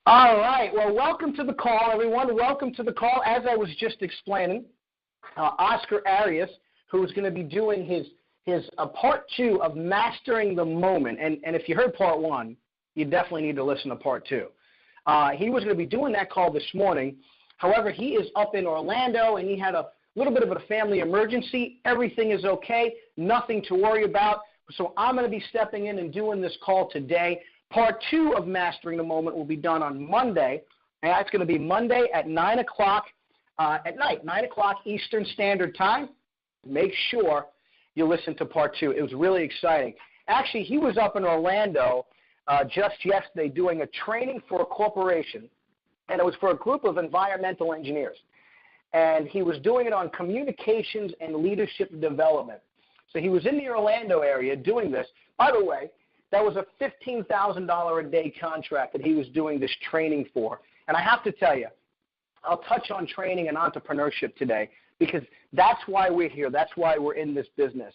All right. Well, welcome to the call, everyone. Welcome to the call. As I was just explaining, Oscar Arias, who is going to be doing his part 2 of Mastering the Moment. And if you heard part 1, you definitely need to listen to part 2. He was going to be doing that call this morning. However, he is up in Orlando, and he had a little bit of a family emergency. Everything is okay. Nothing to worry about. So I'm going to be stepping in and doing this call today. Part 2 of Mastering the Moment will be done on Monday, and that's going to be Monday at 9 o'clock at night, 9 o'clock Eastern Standard Time. Make sure you listen to part 2. It was really exciting. Actually, he was up in Orlando just yesterday doing a training for a corporation, and it was for a group of environmental engineers. And he was doing it on communications and leadership development. So he was in the Orlando area doing this. By the way, that was a $15,000 a day contract that he was doing this training for. And I have to tell you, I'll touch on training and entrepreneurship today because that's why we're here. That's why we're in this business.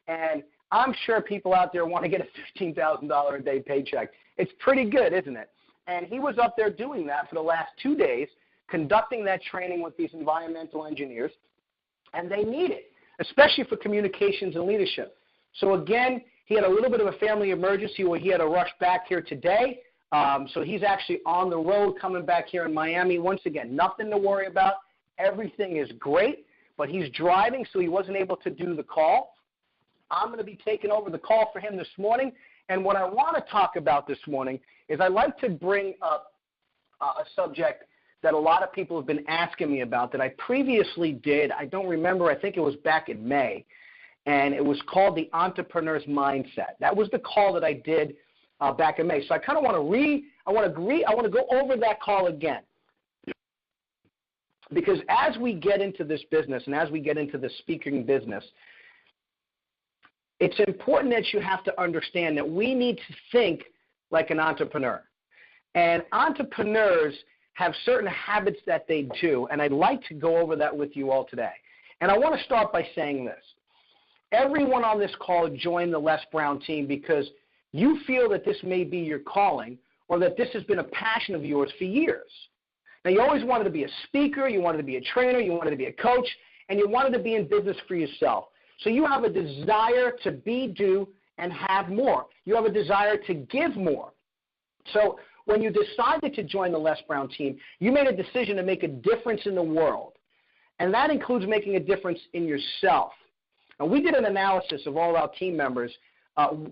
And I'm sure people out there want to get a $15,000 a day paycheck. It's pretty good, isn't it? And he was up there doing that for the last 2 days, conducting that training with these environmental engineers, and they need it, especially for communications and leadership. So again, he had a little bit of a family emergency where he had to rush back here today. So he's actually on the road coming back here in Miami. Once again, nothing to worry about. Everything is great, but he's driving, so he wasn't able to do the call. I'm going to be taking over the call for him this morning. And what I want to talk about this morning is I'd like to bring up a subject that a lot of people have been asking me about that I previously did. I don't remember. I think it was back in May. And it was called the Entrepreneur's Mindset. That was the call that I did back in May. So I kind of want to go over that call again. Because as we get into this business and as we get into the speaking business, it's important that you have to understand that we need to think like an entrepreneur. And entrepreneurs have certain habits that they do, and I'd like to go over that with you all today. And I want to start by saying this. Everyone on this call joined the Les Brown team because you feel that this may be your calling or that this has been a passion of yours for years. Now, you always wanted to be a speaker, you wanted to be a trainer, you wanted to be a coach, and you wanted to be in business for yourself. So you have a desire to be, do, and have more. You have a desire to give more. So when you decided to join the Les Brown team, you made a decision to make a difference in the world, and that includes making a difference in yourself. And we did an analysis of all our team members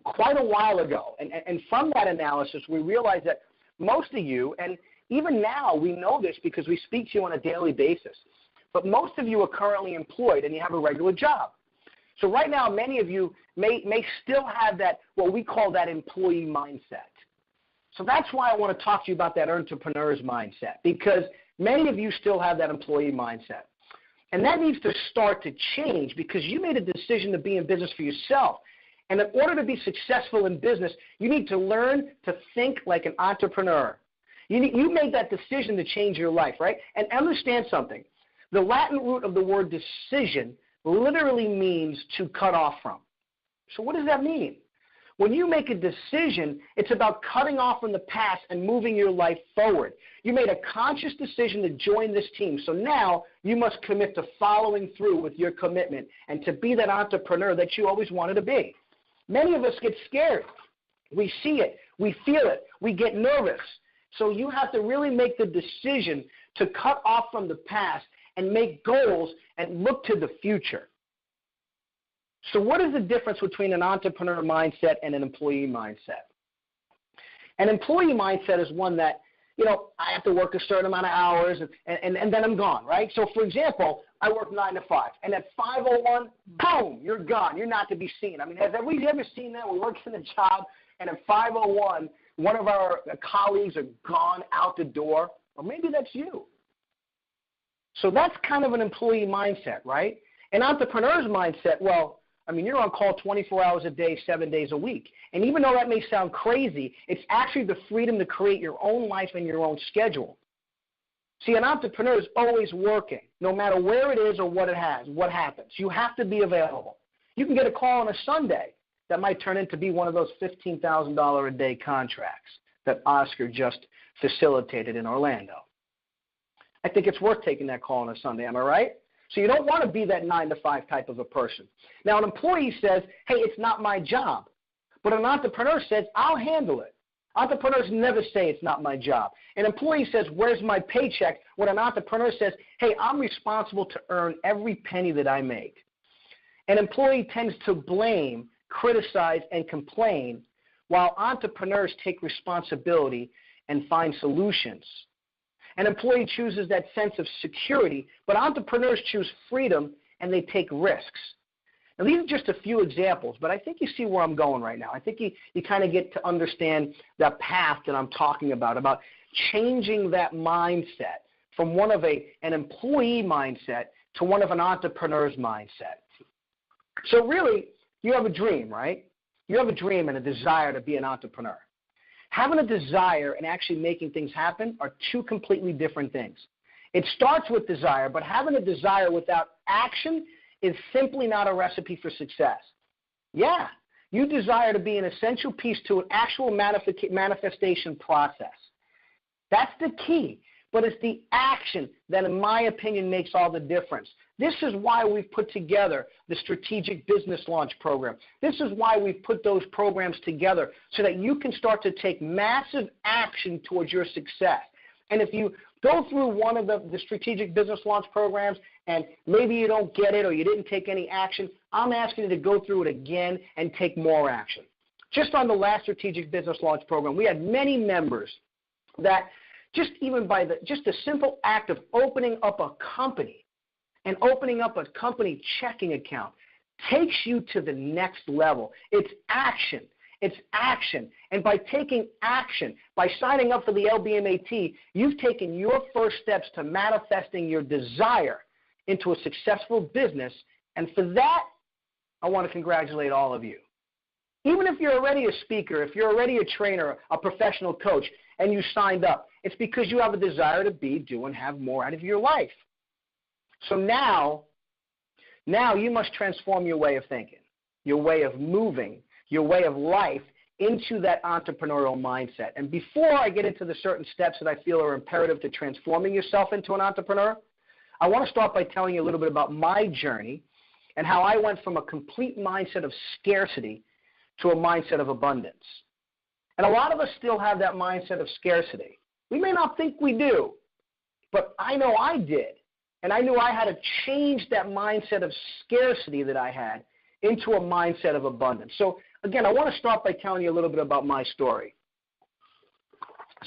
quite a while ago, and from that analysis, we realized that most of you, and even now we know this because we speak to you on a daily basis, but most of you are currently employed and you have a regular job. So right now, many of you may still have that, what we call that employee mindset. So that's why I want to talk to you about that entrepreneur's mindset, because many of you still have that employee mindset. And that needs to start to change because you made a decision to be in business for yourself. And in order to be successful in business, you need to learn to think like an entrepreneur. You made that decision to change your life, right? And understand something. The Latin root of the word decision literally means to cut off from. So what does that mean? When you make a decision, it's about cutting off from the past and moving your life forward. You made a conscious decision to join this team. So now you must commit to following through with your commitment and to be that entrepreneur that you always wanted to be. Many of us get scared. We see it. We feel it. We get nervous. So you have to really make the decision to cut off from the past and make goals and look to the future. So what is the difference between an entrepreneur mindset and an employee mindset? An employee mindset is one that, I have to work a certain amount of hours and then I'm gone, right? So, for example, I work 9 to 5, and at 5:01, boom, you're gone. You're not to be seen. I mean, have we ever seen that? We work in a job, and at 5:01, one of our colleagues are gone out the door, or maybe that's you. So that's kind of an employee mindset, right? An entrepreneur's mindset, you're on call 24 hours a day, 7 days a week. And even though that may sound crazy, it's actually the freedom to create your own life and your own schedule. See, an entrepreneur is always working, no matter where it is or what happens. You have to be available. You can get a call on a Sunday, that might turn into be one of those $15,000 a day contracts that Oscar just facilitated in Orlando. I think it's worth taking that call on a Sunday, am I right? So you don't want to be that 9-to-5 type of a person. Now, an employee says, hey, it's not my job. But an entrepreneur says, I'll handle it. Entrepreneurs never say it's not my job. An employee says, where's my paycheck? When an entrepreneur says, hey, I'm responsible to earn every penny that I make. An employee tends to blame, criticize, and complain, while entrepreneurs take responsibility and find solutions. An employee chooses that sense of security, but entrepreneurs choose freedom and they take risks. Now, these are just a few examples, but I think you see where I'm going right now. I think you kind of get to understand the path that I'm talking about changing that mindset from one of an employee mindset to one of an entrepreneur's mindset. So really, you have a dream, right? You have a dream and a desire to be an entrepreneur. Having a desire and actually making things happen are two completely different things. It starts with desire, but having a desire without action is simply not a recipe for success. Yeah, you desire to be an essential piece to an actual manifestation process. That's the key, but it's the action that, in my opinion, makes all the difference. This is why we've put together the Strategic Business Launch Program. This is why we've put those programs together so that you can start to take massive action towards your success. And if you go through one of the Strategic Business Launch Programs and maybe you don't get it or you didn't take any action, I'm asking you to go through it again and take more action. Just on the last Strategic Business Launch Program, we had many members that just even by just the simple act of opening up a company and opening up a company checking account takes you to the next level. It's action. It's action. And by taking action, by signing up for the LBMAT, you've taken your first steps to manifesting your desire into a successful business. And for that, I want to congratulate all of you. Even if you're already a speaker, if you're already a trainer, a professional coach, and you signed up, it's because you have a desire to be, do, and have more out of your life. So now you must transform your way of thinking, your way of moving, your way of life into that entrepreneurial mindset. And before I get into the certain steps that I feel are imperative to transforming yourself into an entrepreneur, I want to start by telling you a little bit about my journey and how I went from a complete mindset of scarcity to a mindset of abundance. And a lot of us still have that mindset of scarcity. We may not think we do, but I know I did. And I knew I had to change that mindset of scarcity that I had into a mindset of abundance. So, again, I want to start by telling you a little bit about my story.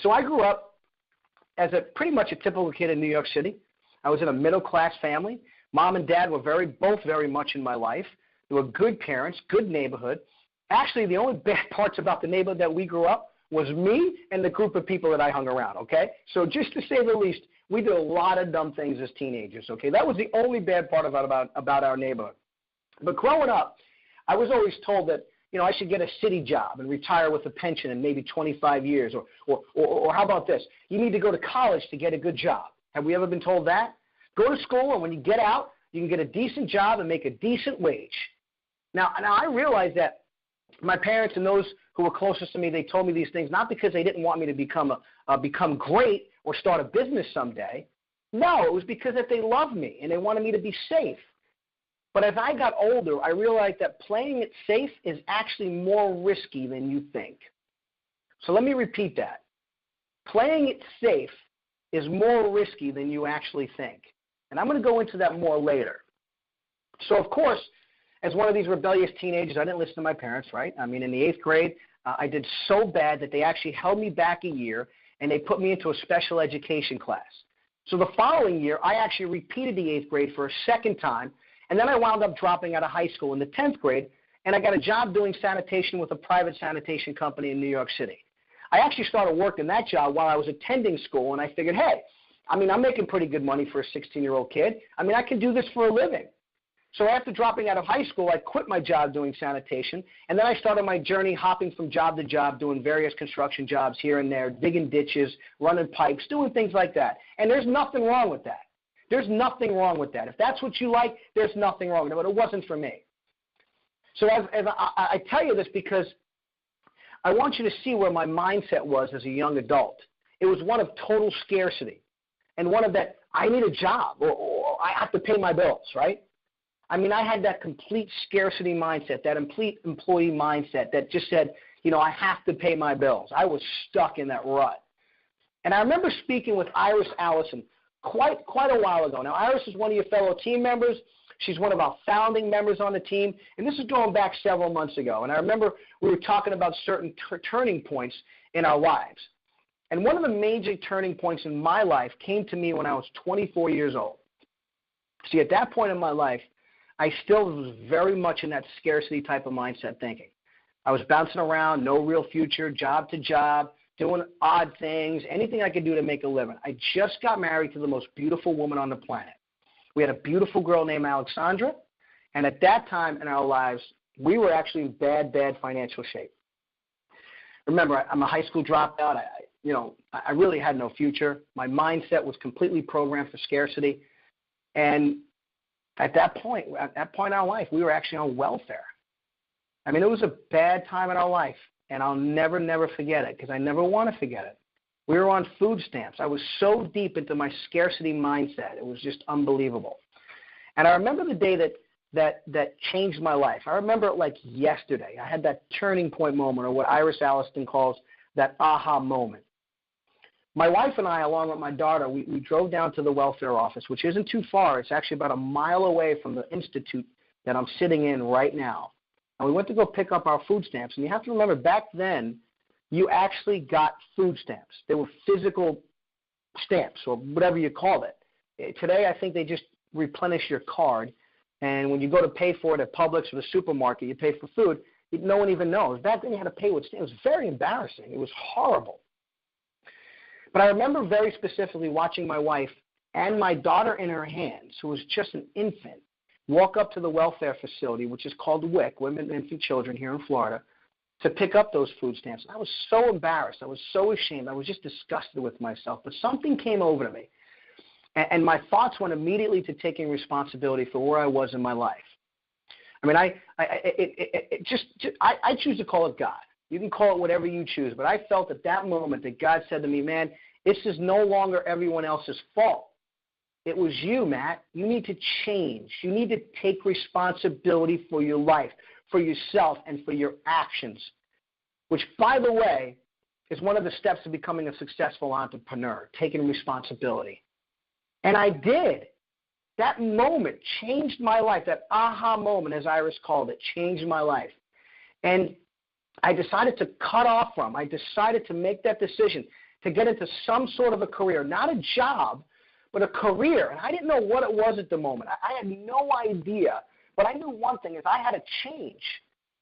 So I grew up as pretty much a typical kid in New York City. I was in a middle-class family. Mom and Dad were both very much in my life. They were good parents, good neighborhood. Actually, the only bad parts about the neighborhood that we grew up was me and the group of people that I hung around, okay? So just to say the least, we did a lot of dumb things as teenagers, okay? That was the only bad part about our neighborhood. But growing up, I was always told that, I should get a city job and retire with a pension in maybe 25 years. Or how about this? You need to go to college to get a good job. Have we ever been told that? Go to school, and when you get out, you can get a decent job and make a decent wage. Now I realize that my parents and those who were closest to me, they told me these things not because they didn't want me to become great or start a business someday. No, it was because that they loved me and they wanted me to be safe. But as I got older, I realized that playing it safe is actually more risky than you think. So let me repeat that. Playing it safe is more risky than you actually think. And I'm going to go into that more later. So, of course, as one of these rebellious teenagers, I didn't listen to my parents, right? I mean, in the 8th grade, I did so bad that they actually held me back a year, and they put me into a special education class. So the following year, I actually repeated the 8th grade for a second time, and then I wound up dropping out of high school in the 10th grade, and I got a job doing sanitation with a private sanitation company in New York City. I actually started working that job while I was attending school, and I figured, hey, I'm making pretty good money for a 16-year-old kid. I can do this for a living. So after dropping out of high school, I quit my job doing sanitation, and then I started my journey hopping from job to job, doing various construction jobs here and there, digging ditches, running pipes, doing things like that. And there's nothing wrong with that. There's nothing wrong with that. If that's what you like, there's nothing wrong with it, but it wasn't for me. So as I tell you this because I want you to see where my mindset was as a young adult. It was one of total scarcity and one of that I need a job or I have to pay my bills, right? I mean, I had that complete scarcity mindset, that complete employee mindset that just said, I have to pay my bills. I was stuck in that rut. And I remember speaking with Iris Allison quite a while ago. Now, Iris is one of your fellow team members. She's one of our founding members on the team, and this is going back several months ago. And I remember we were talking about certain turning points in our lives. And one of the major turning points in my life came to me when I was 24 years old. See, at that point in my life, I still was very much in that scarcity type of mindset thinking. I was bouncing around, no real future, job to job, doing odd things, anything I could do to make a living. I just got married to the most beautiful woman on the planet. We had a beautiful girl named Alexandra, and at that time in our lives, we were actually in bad financial shape. Remember, I'm a high school dropout. I really had no future. My mindset was completely programmed for scarcity, and at that point in our life, we were actually on welfare. I mean, it was a bad time in our life, and I'll never forget it because I never want to forget it. We were on food stamps. I was so deep into my scarcity mindset. It was just unbelievable. And I remember the day that changed my life. I remember it like yesterday. I had that turning point moment, or what Iris Allison calls that aha moment. My wife and I, along with my daughter, we drove down to the welfare office, which isn't too far. It's actually about a mile away from the institute that I'm sitting in right now. And we went to go pick up our food stamps. And you have to remember, back then, you actually got food stamps. They were physical stamps, or whatever you call it. Today, I think they just replenish your card. And when you go to pay for it at Publix or the supermarket, you pay for food, no one even knows. Back then, you had to pay with stamps. It was very embarrassing. It was horrible. But I remember very specifically watching my wife and my daughter in her hands, who was just an infant, walk up to the welfare facility, which is called WIC, Women and Infant Children here in Florida, to pick up those food stamps. I was so embarrassed. I was so ashamed. I was just disgusted with myself. But something came over to me, and my thoughts went immediately to taking responsibility for where I was in my life. I mean, I choose to call it God. You can call it whatever you choose, but I felt at that moment that God said to me, man, this is no longer everyone else's fault. It was you, Matt. You need to change. You need to take responsibility for your life, for yourself, and for your actions, which, by the way, is one of the steps to becoming a successful entrepreneur, taking responsibility. And I did. That moment changed my life. That aha moment, as Iris called it, changed my life. And I decided to I decided to make that decision to get into some sort of a career, not a job, but a career. And I didn't know what it was at the moment. I had no idea. But I knew one thing is I had to change.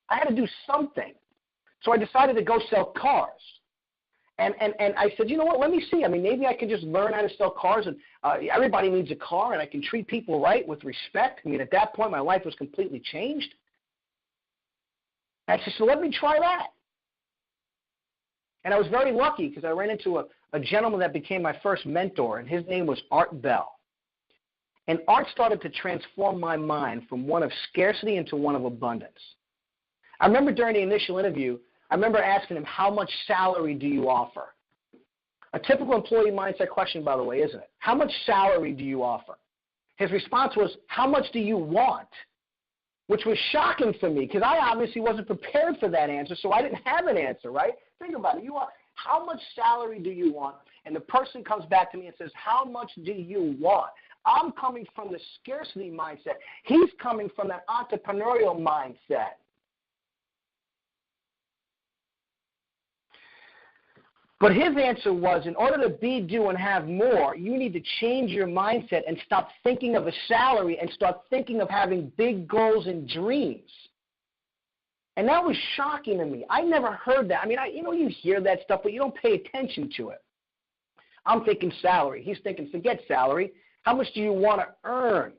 I had to do something. So I decided to go sell cars. And I said, you know what, let me see. I mean, maybe I can just learn how to sell cars, and everybody needs a car, and I can treat people right with respect. I mean, at that point, my life was completely changed. I said, so let me try that. And I was very lucky because I ran into a gentleman that became my first mentor, and his name was Art Bell. And Art started to transform my mind from one of scarcity into one of abundance. I remember during the initial interview, I remember asking him, how much salary do you offer? A typical employee mindset question, by the way, isn't it? How much salary do you offer? His response was, how much do you want? Which was shocking for me because I obviously wasn't prepared for that answer, so I didn't have an answer, right? Think about it. How much salary do you want? And the person comes back to me and says, how much do you want? I'm coming from the scarcity mindset. He's coming from that entrepreneurial mindset. But his answer was, in order to be, do, and have more, you need to change your mindset and stop thinking of a salary and start thinking of having big goals and dreams. And that was shocking to me. I never heard that. I mean, you hear that stuff, but you don't pay attention to it. I'm thinking salary. He's thinking, forget salary. How much do you want to earn?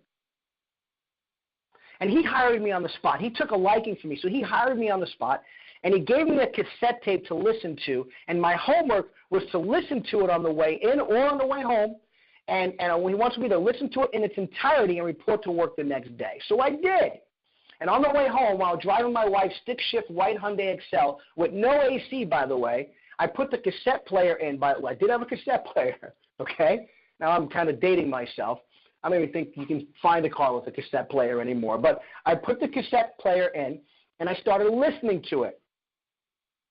And he hired me on the spot. He took a liking for me, so he hired me on the spot. And he gave me a cassette tape to listen to, and my homework was to listen to it on the way in or on the way home, and he wants me to listen to it in its entirety and report to work the next day. So I did. And on the way home, while driving my wife's stick-shift white Hyundai Excel with no AC, by the way, I put the cassette player in. By the way, I did have a cassette player, okay? Now I'm kind of dating myself. I don't even think you can find a car with a cassette player anymore. But I put the cassette player in, and I started listening to it,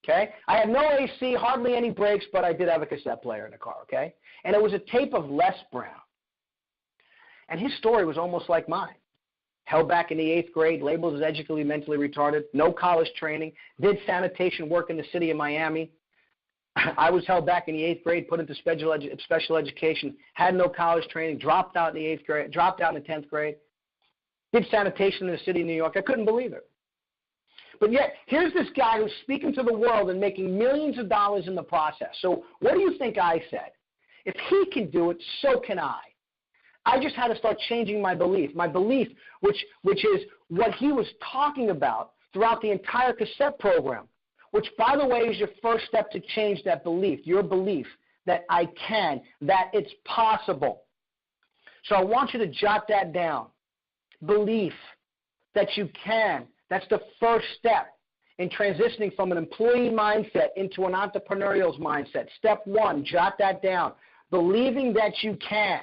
okay? I had no AC, hardly any brakes, but I did have a cassette player in the car, okay? And it was a tape of Les Brown. And his story was almost like mine. Held back in the 8th grade, labeled as educationally mentally retarded, no college training, did sanitation work in the city of Miami. I was held back in the 8th grade, put into special education, had no college training, dropped out in the 8th grade, dropped out in the 10th grade, did sanitation in the city of New York. I couldn't believe it. But yet, here's this guy who's speaking to the world and making millions of dollars in the process. So what do you think I said? If he can do it, so can I. I just had to start changing my belief, which is what he was talking about throughout the entire cassette program, which, by the way, is your first step to change that belief, your belief that I can, that it's possible. So I want you to jot that down. Belief that you can. That's the first step in transitioning from an employee mindset into an entrepreneurial mindset. Step 1, jot that down. Believing that you can.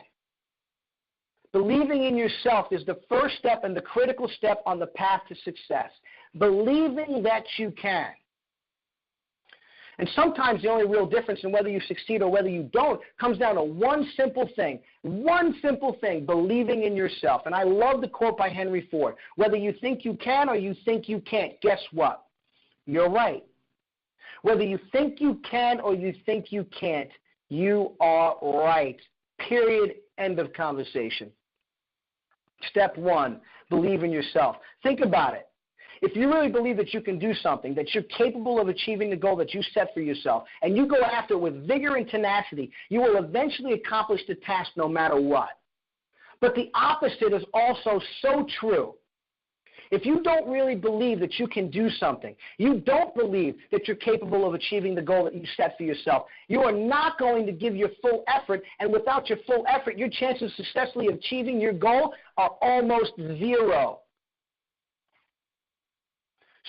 Believing in yourself is the first step and the critical step on the path to success. Believing that you can. And sometimes the only real difference in whether you succeed or whether you don't comes down to one simple thing, believing in yourself. And I love the quote by Henry Ford. Whether you think you can or you think you can't, guess what? You're right. Whether you think you can or you think you can't, you are right. Period. End of conversation. Step 1, believe in yourself. Think about it. If you really believe that you can do something, that you're capable of achieving the goal that you set for yourself, and you go after it with vigor and tenacity, you will eventually accomplish the task no matter what. But the opposite is also so true. If you don't really believe that you can do something, you don't believe that you're capable of achieving the goal that you set for yourself, you are not going to give your full effort, and without your full effort, your chances of successfully achieving your goal are almost zero.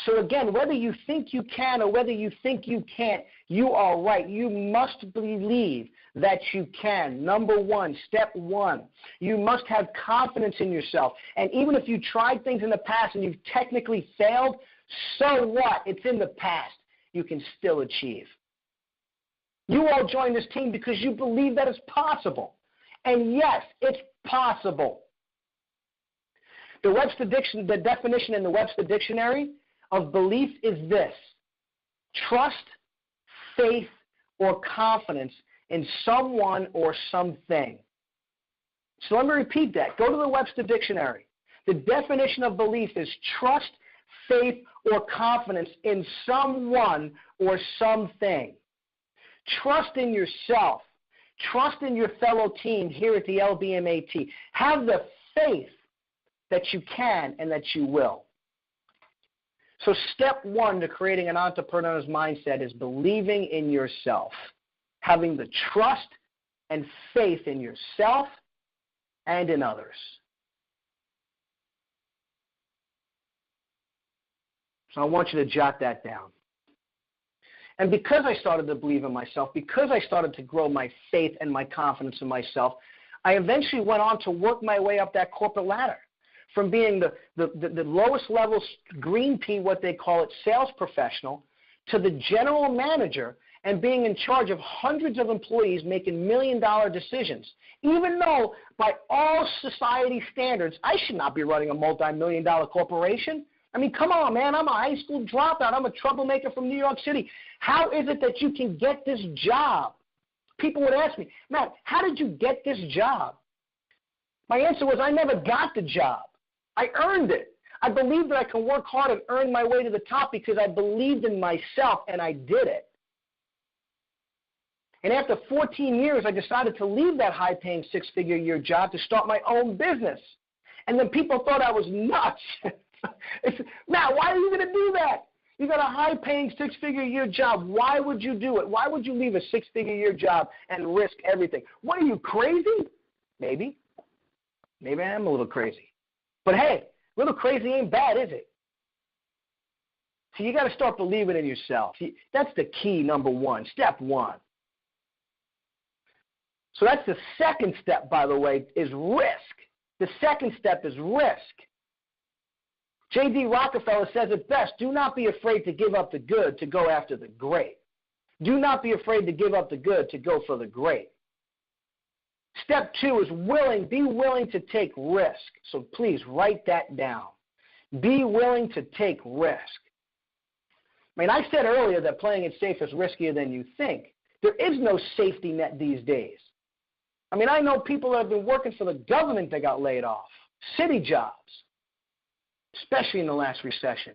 So again, whether you think you can or whether you think you can't, you are right. You must believe that you can. Number 1, step 1, you must have confidence in yourself. And even if you tried things in the past and you've technically failed, so what? It's in the past. You can still achieve. You all joined this team because you believe that it's possible. And yes, it's possible. The definition in the Webster Dictionary of belief is this: trust, faith, or confidence in someone or something. So let me repeat that. Go to the Webster Dictionary. The definition of belief is trust, faith, or confidence in someone or something. Trust in yourself. Trust in your fellow team here at the LBMAT. Have the faith that you can and that you will. So step 1 to creating an entrepreneur's mindset is believing in yourself, having the trust and faith in yourself and in others. So I want you to jot that down. And because I started to believe in myself, because I started to grow my faith and my confidence in myself, I eventually went on to work my way up that corporate ladder. From being the lowest level green pea, what they call it, sales professional, to the general manager and being in charge of hundreds of employees making $1 million decisions, even though by all society standards, I should not be running a multi-million-dollar corporation. I mean, come on, man, I'm a high school dropout. I'm a troublemaker from New York City. How is it that you can get this job? People would ask me, Matt, how did you get this job? My answer was, I never got the job. I earned it. I believed that I can work hard and earn my way to the top because I believed in myself, and I did it. And after 14 years, I decided to leave that high-paying 6-figure-a-year job to start my own business. And then people thought I was nuts. Matt, why are you going to do that? You got a high-paying 6-figure-a-year job. Why would you do it? Why would you leave a 6-figure-a-year job and risk everything? What, are you crazy? Maybe. Maybe I am a little crazy. But hey, A little crazy ain't bad, is it? So you got to start believing in yourself. That's the key, number one, step one. So that's the second step, by the way, is risk. The second step is risk. J.D. Rockefeller says it best, do not be afraid to give up the good to go after the great. Do not be afraid to give up the good to go for the great. Step two is be willing to take risk. So please write that down. Be willing to take risk. I mean, I said earlier that playing it safe is riskier than you think. There is no safety net these days. I mean, I know people that have been working for the government that got laid off, city jobs, especially in the last recession.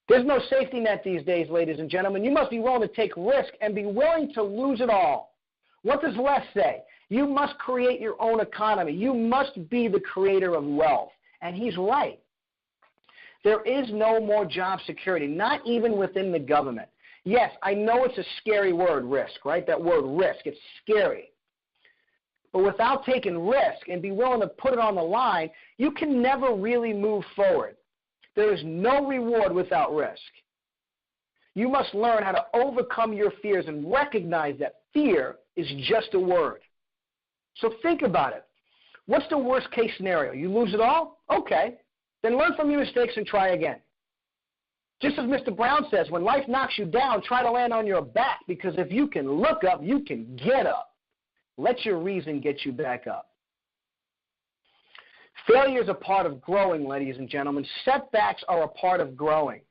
There's no safety net these days, ladies and gentlemen. You must be willing to take risk and be willing to lose it all. What does Les say? You must create your own economy. You must be the creator of wealth. And he's right. There is no more job security, not even within the government. Yes, I know it's a scary word, risk, right? That word risk, it's scary. But without taking risk and be willing to put it on the line, you can never really move forward. There is no reward without risk. You must learn how to overcome your fears and recognize that fear is just a word. So think about it. What's the worst case scenario? You lose it all? Okay. Then learn from your mistakes and try again. Just as Mr. Brown says, when life knocks you down, try to land on your back, because if you can look up, you can get up. Let your reason get you back up. Failure is a part of growing, ladies and gentlemen. Setbacks are a part of growing.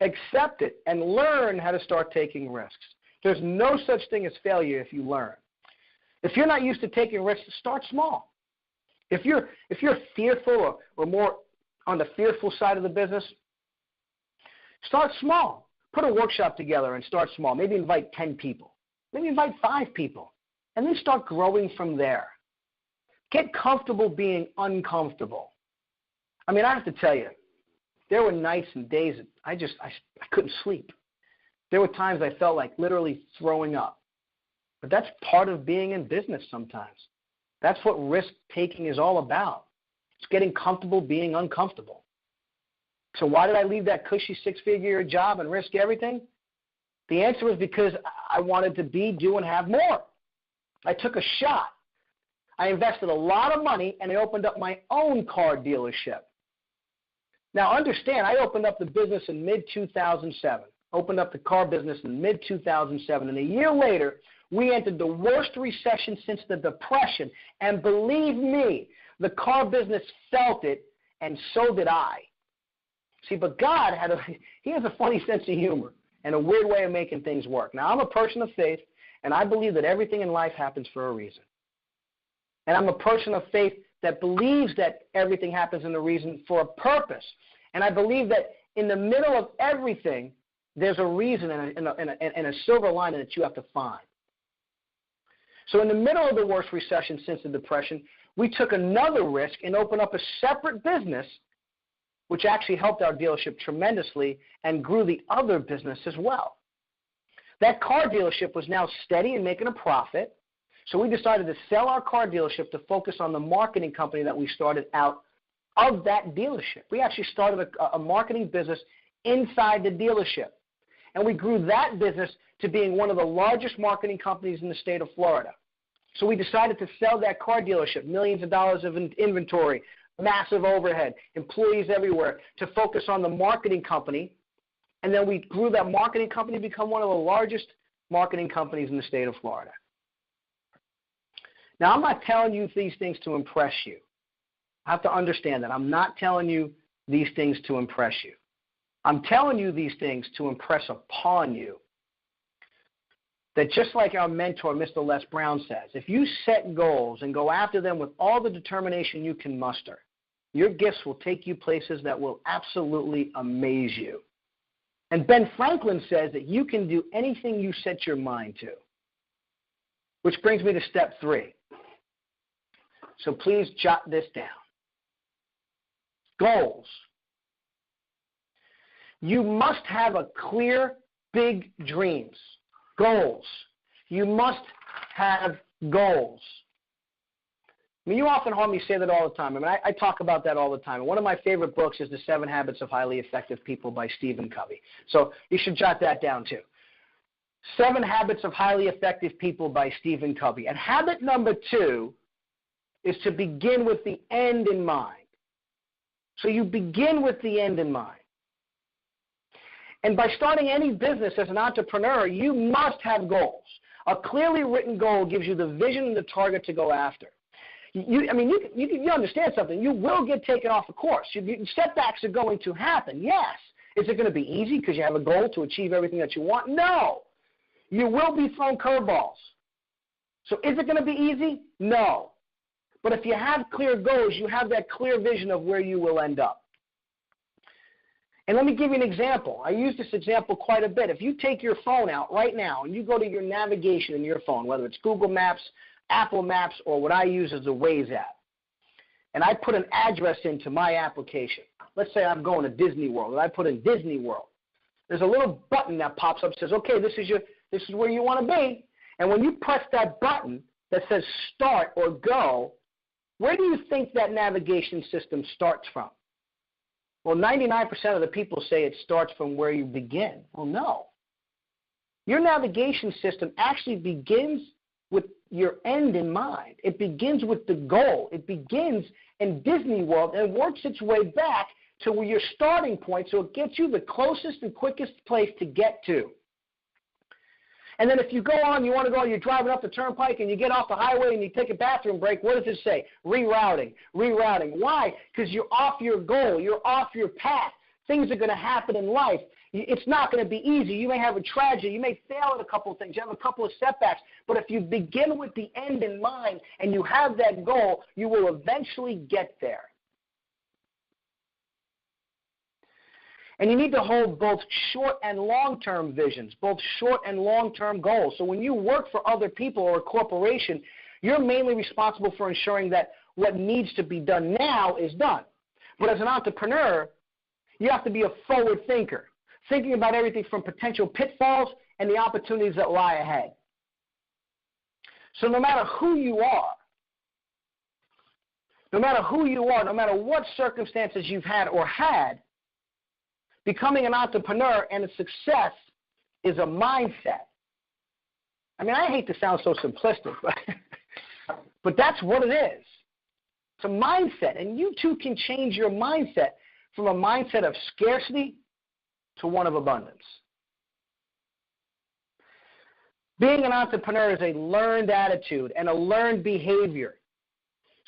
Accept it and learn how to start taking risks. There's no such thing as failure if you learn. If you're not used to taking risks, start small. If you're fearful or more on the fearful side of the business, start small. Put a workshop together and start small. Maybe invite 10 people. Maybe invite 5 people. And then start growing from there. Get comfortable being uncomfortable. I mean, I have to tell you, there were nights and days that I couldn't sleep. There were times I felt like literally throwing up. But that's part of being in business sometimes. That's what risk-taking is all about. It's getting comfortable being uncomfortable. So why did I leave that cushy 6-figure job and risk everything? The answer was because I wanted to do, and have more. I took a shot. I invested a lot of money, and I opened up my own car dealership. Now, understand, I opened up the business in mid-2007. Opened up the car business in mid-2007. And a year later, we entered the worst recession since the Depression. And believe me, the car business felt it, and so did I. See, but God he has a funny sense of humor and a weird way of making things work. Now, I'm a person of faith, and I believe that everything in life happens for a reason. And I'm a person of faith that believes that everything happens in a reason for a purpose. And I believe that in the middle of everything, there's a reason and a silver lining that you have to find. So in the middle of the worst recession since the Depression, we took another risk and opened up a separate business, which actually helped our dealership tremendously and grew the other business as well. That car dealership was now steady and making a profit. So we decided to sell our car dealership to focus on the marketing company that we started out of that dealership. We actually started a marketing business inside the dealership. And we grew that business to being one of the largest marketing companies in the state of Florida. So we decided to sell that car dealership, millions of dollars of inventory, massive overhead, employees everywhere, to focus on the marketing company. And then we grew that marketing company to become one of the largest marketing companies in the state of Florida. Now, I'm not telling you these things to impress you. I have to understand that. I'm not telling you these things to impress you. I'm telling you these things to impress upon you that just like our mentor, Mr. Les Brown, says, if you set goals and go after them with all the determination you can muster, your gifts will take you places that will absolutely amaze you. And Ben Franklin says that you can do anything you set your mind to. Which brings me to step 3. So please jot this down. Goals. You must have a clear, big dreams. Goals. You must have goals. I mean, you often hear me say that all the time. I mean, I talk about that all the time. And one of my favorite books is The 7 Habits of Highly Effective People by Stephen Covey. So you should jot that down too. 7 Habits of Highly Effective People by Stephen Covey. And habit number 2 is to begin with the end in mind. So you begin with the end in mind. And by starting any business as an entrepreneur, you must have goals. A clearly written goal gives you the vision and the target to go after. You understand something. You will get taken off a course. Setbacks are going to happen, yes. Is it going to be easy because you have a goal to achieve everything that you want? No. You will be thrown curveballs. So is it going to be easy? No. But if you have clear goals, you have that clear vision of where you will end up. And let me give you an example. I use this example quite a bit. If you take your phone out right now and you go to your navigation in your phone, whether it's Google Maps, Apple Maps, or what I use is the Waze app, and I put an address into my application. Let's say I'm going to Disney World, and I put in Disney World. There's a little button that pops up that says, okay, this is where you want to be. And when you press that button that says start or go, where do you think that navigation system starts from? Well, 99% of the people say it starts from where you begin. Well, no. Your navigation system actually begins with your end in mind. It begins with the goal. It begins in Disney World and works its way back to your starting point so it gets you the closest and quickest place to get to. And then if you go on, you're driving up the turnpike and you get off the highway and you take a bathroom break, what does it say? Rerouting. Why? Because you're off your goal. You're off your path. Things are going to happen in life. It's not going to be easy. You may have a tragedy. You may fail at a couple of things. You have a couple of setbacks. But if you begin with the end in mind and you have that goal, you will eventually get there. And you need to hold both short and long-term visions, both short and long-term goals. So when you work for other people or a corporation, you're mainly responsible for ensuring that what needs to be done now is done. But as an entrepreneur, you have to be a forward thinker, thinking about everything from potential pitfalls and the opportunities that lie ahead. So no matter who you are, no matter what circumstances you've had or had, becoming an entrepreneur and a success is a mindset. I mean, I hate to sound so simplistic, but that's what it is. It's a mindset, and you too can change your mindset from a mindset of scarcity to one of abundance. Being an entrepreneur is a learned attitude and a learned behavior.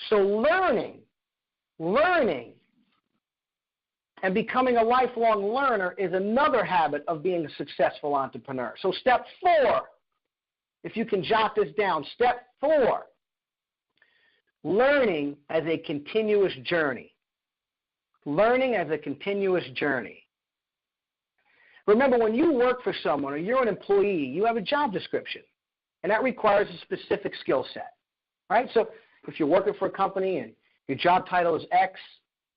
So learning, and becoming a lifelong learner is another habit of being a successful entrepreneur. So step 4, if you can jot this down, step 4, learning as a continuous journey. Learning as a continuous journey. Remember, when you work for someone or you're an employee, you have a job description, and that requires a specific skill set, right? So if you're working for a company and your job title is X,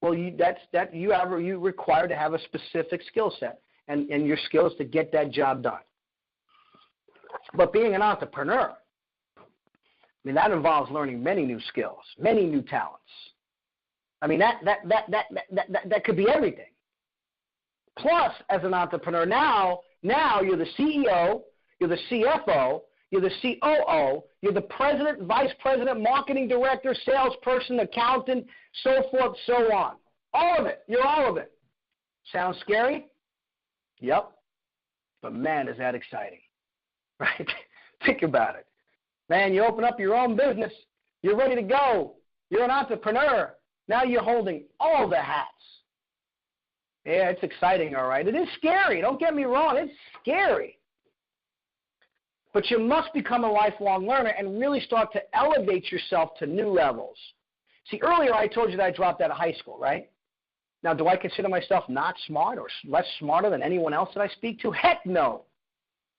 well, you're required to have a specific skill set, and your skill is to get that job done. But being an entrepreneur, I mean, that involves learning many new skills, many new talents. I mean, that could be everything. Plus, as an entrepreneur, now you're the CEO, you're the CFO, you're the COO, you're the president, vice president, marketing director, salesperson, accountant, so forth, so on. All of it. You're all of it. Sounds scary? Yep. But man, is that exciting, right? Think about it. Man, you open up your own business. You're ready to go. You're an entrepreneur. Now you're holding all the hats. Yeah, it's exciting, all right. It is scary. Don't get me wrong. It's scary. But you must become a lifelong learner and really start to elevate yourself to new levels. See, earlier I told you that I dropped out of high school, right? Now, do I consider myself not smart or less smarter than anyone else that I speak to? Heck no.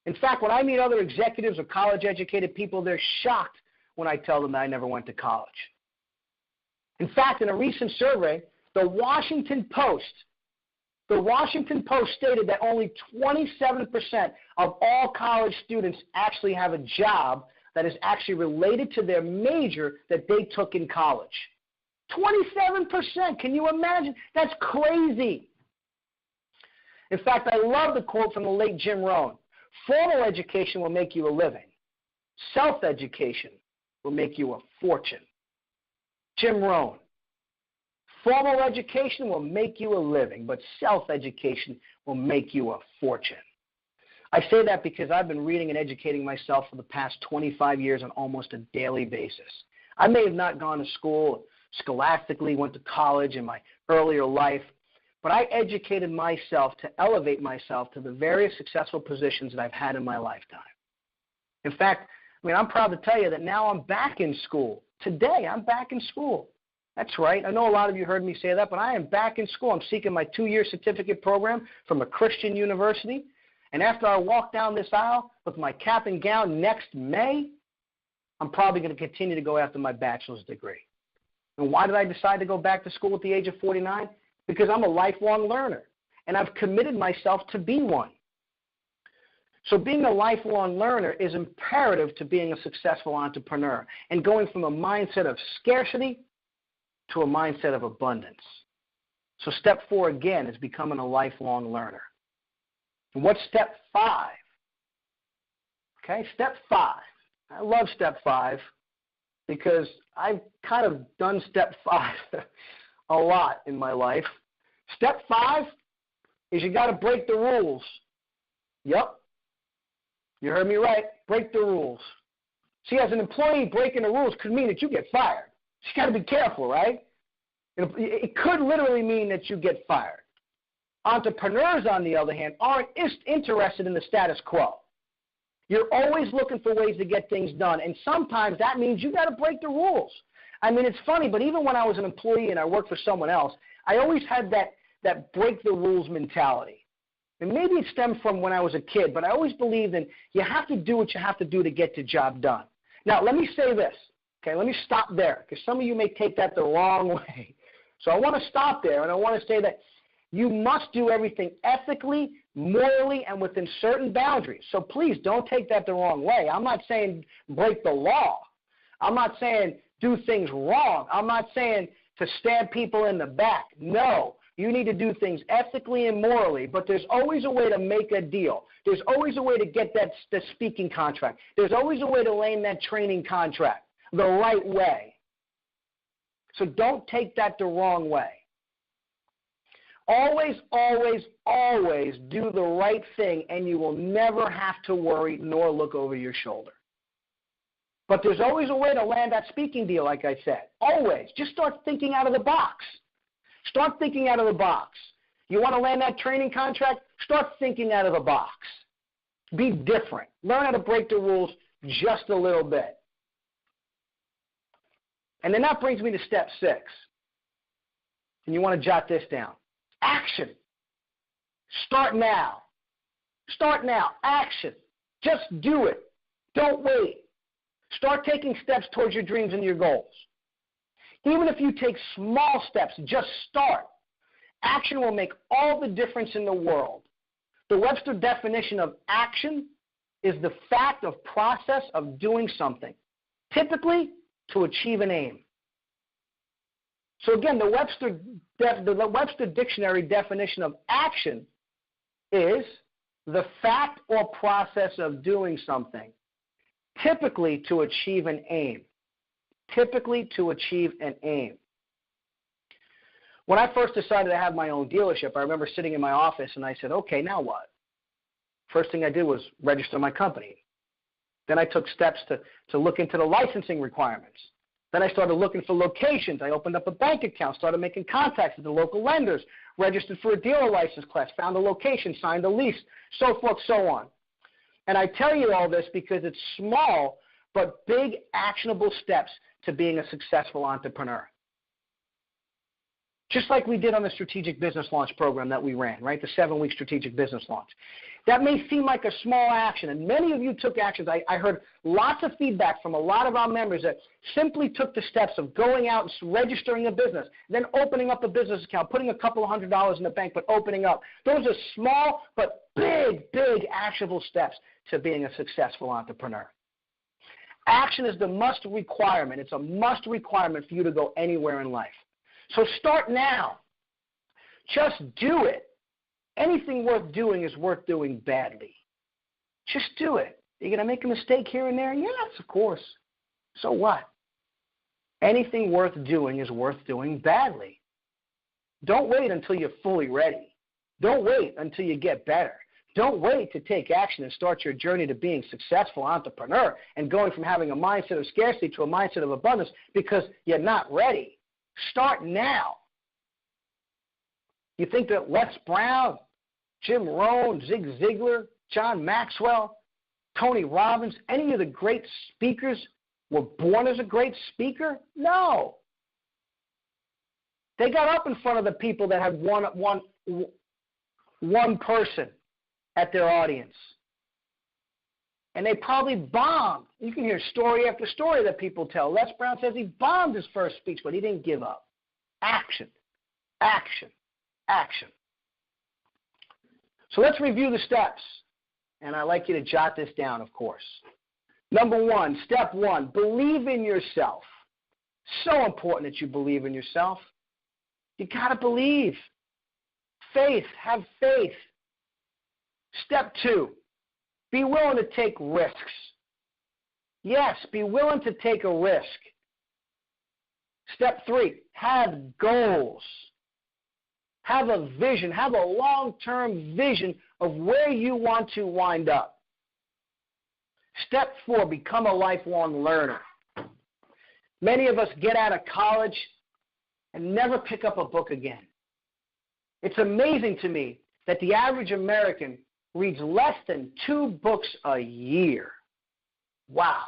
In fact, when I meet other executives or college-educated people, they're shocked when I tell them that I never went to college. In fact, in a recent survey, the Washington Post stated that only 27% of all college students actually have a job that is actually related to their major that they took in college. 27%. Can you imagine? That's crazy. In fact, I love the quote from the late Jim Rohn. Formal education will make you a living. Self-education will make you a fortune. Jim Rohn. Formal education will make you a living, but self-education will make you a fortune. I say that because I've been reading and educating myself for the past 25 years on almost a daily basis. I may have not gone to school scholastically, went to college in my earlier life, but I educated myself to elevate myself to the various successful positions that I've had in my lifetime. In fact, I'm proud to tell you that now I'm back in school. Today, I'm back in school. That's right. I know a lot of you heard me say that, but I am back in school. I'm seeking my 2-year certificate program from a Christian university. And after I walk down this aisle with my cap and gown next May, I'm probably going to continue to go after my bachelor's degree. And why did I decide to go back to school at the age of 49? Because I'm a lifelong learner, and I've committed myself to be one. So being a lifelong learner is imperative to being a successful entrepreneur and going from a mindset of scarcity to a mindset of abundance. So step 4, again, is becoming a lifelong learner. And what's step 5? Okay, step 5. I love step 5 because I've kind of done step 5 a lot in my life. Step 5 is you got to break the rules. Yep. You heard me right. Break the rules. See, as an employee, breaking the rules could mean that you get fired. So you got to be careful, right? It could literally mean that you get fired. Entrepreneurs, on the other hand, aren't interested in the status quo. You're always looking for ways to get things done, and sometimes that means you got to break the rules. It's funny, but even when I was an employee and I worked for someone else, I always had that break the rules mentality. And maybe it stemmed from when I was a kid, but I always believed in you have to do what you have to do to get the job done. Now, let me say this. Okay, let me stop there because some of you may take that the wrong way. So I want to stop there, and I want to say that you must do everything ethically, morally, and within certain boundaries. So please don't take that the wrong way. I'm not saying break the law. I'm not saying do things wrong. I'm not saying to stab people in the back. No, you need to do things ethically and morally, but there's always a way to make a deal. There's always a way to get the speaking contract. There's always a way to land that training contract the right way. So don't take that the wrong way. Always, always, always do the right thing, and you will never have to worry nor look over your shoulder. But there's always a way to land that speaking deal, like I said. Always. Just start thinking out of the box. Start thinking out of the box. You want to land that training contract? Start thinking out of the box. Be different. Learn how to break the rules just a little bit. And then that brings me to step 6. And you want to jot this down. Action. Start now. Start now. Action. Just do it. Don't wait. Start taking steps towards your dreams and your goals. Even if you take small steps, just start. Action will make all the difference in the world. The Webster definition of action is the fact of process of doing something, typically to achieve an aim. So again, the Webster Dictionary definition of action is the fact or process of doing something, typically to achieve an aim. Typically to achieve an aim. When I first decided to have my own dealership, I remember sitting in my office and I said, okay, now what? First thing I did was register my company. Then I took steps to look into the licensing requirements. Then I started looking for locations. I opened up a bank account, started making contacts with the local lenders, registered for a dealer license class, found a location, signed a lease, so forth, so on. And I tell you all this because it's small but big actionable steps to being a successful entrepreneur. Just like we did on the Strategic Business Launch program that we ran, right? The 7-week Strategic Business Launch. That may seem like a small action, and many of you took actions. I heard lots of feedback from a lot of our members that simply took the steps of going out and registering a business, then opening up a business account, putting a couple of $100s in the bank, but opening up. Those are small but big, big actionable steps to being a successful entrepreneur. Action is the must requirement. It's a must requirement for you to go anywhere in life. So start now. Just do it. Anything worth doing is worth doing badly. Just do it. You're going to make a mistake here and there? Yes, of course. So what? Anything worth doing is worth doing badly. Don't wait until you're fully ready. Don't wait until you get better. Don't wait to take action and start your journey to being a successful entrepreneur and going from having a mindset of scarcity to a mindset of abundance because you're not ready. Start now. You think that Les Brown, Jim Rohn, Zig Ziglar, John Maxwell, Tony Robbins, any of the great speakers were born as a great speaker? No. They got up in front of the people that had one person at their audience. And they probably bombed. You can hear story after story that people tell. Les Brown says he bombed his first speech, but he didn't give up. Action, action, action. So let's review the steps. And I'd like you to jot this down, of course. Number one, step one, believe in yourself. So important that you believe in yourself. You got to believe. Faith, have faith. Step two, be willing to take risks. Yes, be willing to take a risk. Step three, have goals. Have a vision. Have a long-term vision of where you want to wind up. Step four, become a lifelong learner. Many of us get out of college and never pick up a book again. It's amazing to me that the average American reads less than 2 books a year. Wow.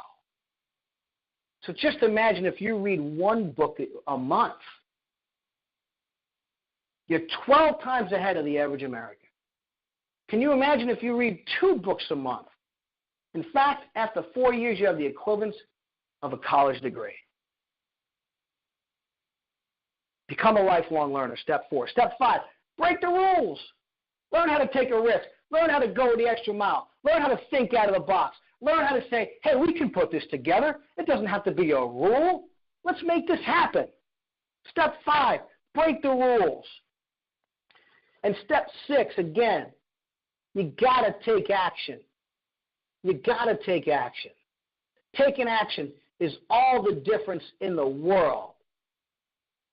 So just imagine if you read 1 book a month. You're 12 times ahead of the average American. Can you imagine if you read 2 books a month? In fact, after 4 years, you have the equivalent of a college degree. Become a lifelong learner, step 4. Step 5, break the rules. Learn how to take a risk. Learn how to go the extra mile. Learn how to think out of the box. Learn how to say, hey, we can put this together. It doesn't have to be a rule. Let's make this happen. Step 5, break the rules. And step 6, again, you got to take action. You got to take action. Taking action is all the difference in the world.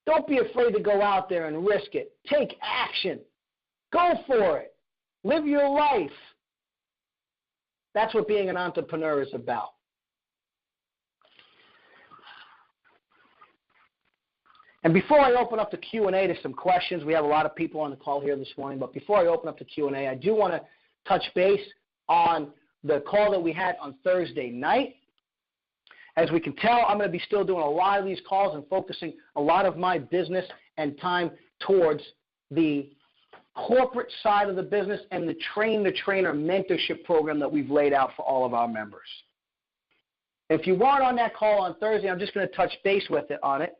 Don't be afraid to go out there and risk it. Take action. Go for it. Live your life. That's what being an entrepreneur is about. And before I open up the Q&A to some questions, we have a lot of people on the call here this morning, but before I open up the Q&A, I do want to touch base on the call that we had on Thursday night. As we can tell, I'm going to be still doing a lot of these calls and focusing a lot of my business and time towards the corporate side of the business and the train-the-trainer mentorship program that we've laid out for all of our members. If you weren't on that call on Thursday, I'm just going to touch base with it on it.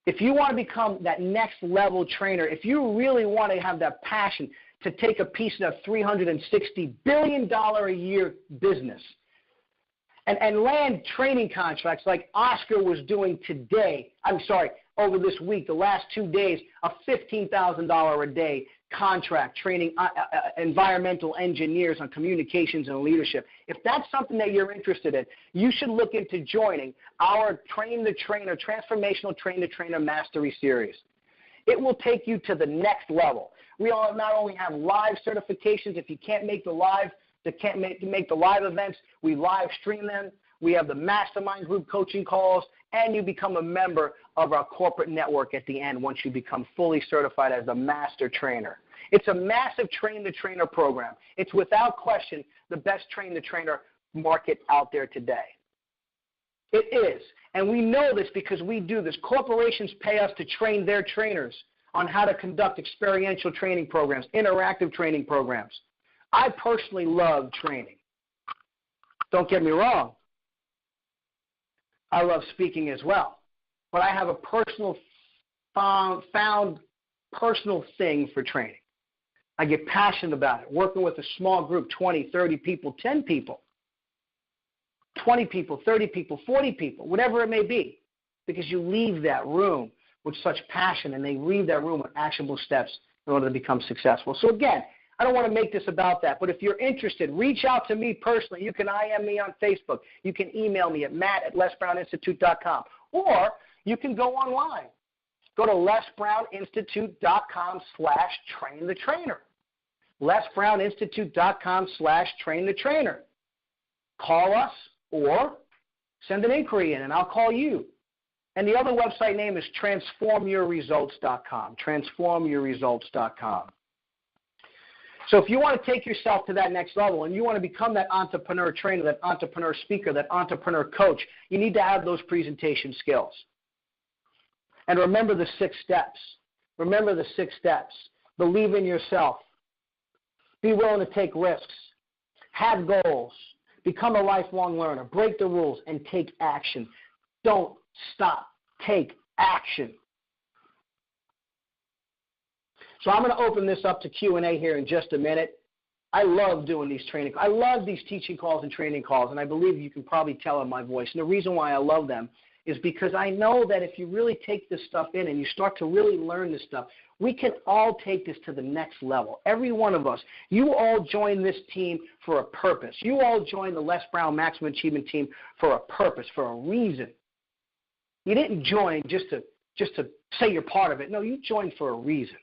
If you want to become that next level trainer, if you really want to have that passion to take a piece of that $360 billion a year business and land training contracts like Oscar was doing today, over this week, the last 2 days, a $15,000 a day contract training environmental engineers on communications and leadership. If that's something that you're interested in, you should look into joining our Train-the-Trainer, Transformational Train-the-Trainer Mastery Series. It will take you to the next level. We all not only have live certifications. If you can't make the live, make the live events, we live stream them. We have the mastermind group coaching calls, and you become a member of our corporate network at the end once you become fully certified as a master trainer. It's a massive train-the-trainer program. It's without question the best train-the-trainer market out there today. It is, and we know this because we do this. Corporations pay us to train their trainers on how to conduct experiential training programs, interactive training programs. I personally love training. Don't get me wrong. I love speaking as well. But I have a personal found personal thing for training. I get passionate about it, working with a small group, 20, 30 people, 10 people. 20 people, 30 people, 40 people, whatever it may be, because you leave that room with such passion and they leave that room with actionable steps in order to become successful. So again, I don't want to make this about that, but if you're interested, reach out to me personally. You can IM me on Facebook. You can email me at matt@lesbrowninstitute.com, or you can go online. Go to lesbrowninstitute.com/trainthetrainer. lesbrowninstitute.com/trainthetrainer. Call us or send an inquiry in, and I'll call you. And the other website name is transformyourresults.com, transformyourresults.com. So if you want to take yourself to that next level and you want to become that entrepreneur trainer, that entrepreneur speaker, that entrepreneur coach, you need to have those presentation skills. And remember the 6 steps. Remember the 6 steps. Believe in yourself. Be willing to take risks. Have goals. Become a lifelong learner. Break the rules and take action. Don't stop. Take action. So I'm going to open this up to Q&A here in just a minute. I love doing these training. I love these teaching calls and training calls, and I believe you can probably tell in my voice. And the reason why I love them is because I know that if you really take this stuff in and you start to really learn this stuff, we can all take this to the next level. Every one of us. You all join this team for a purpose. You all join the Les Brown Maximum Achievement team for a purpose, for a reason. You didn't join just to say you're part of it. No, you joined for a reason.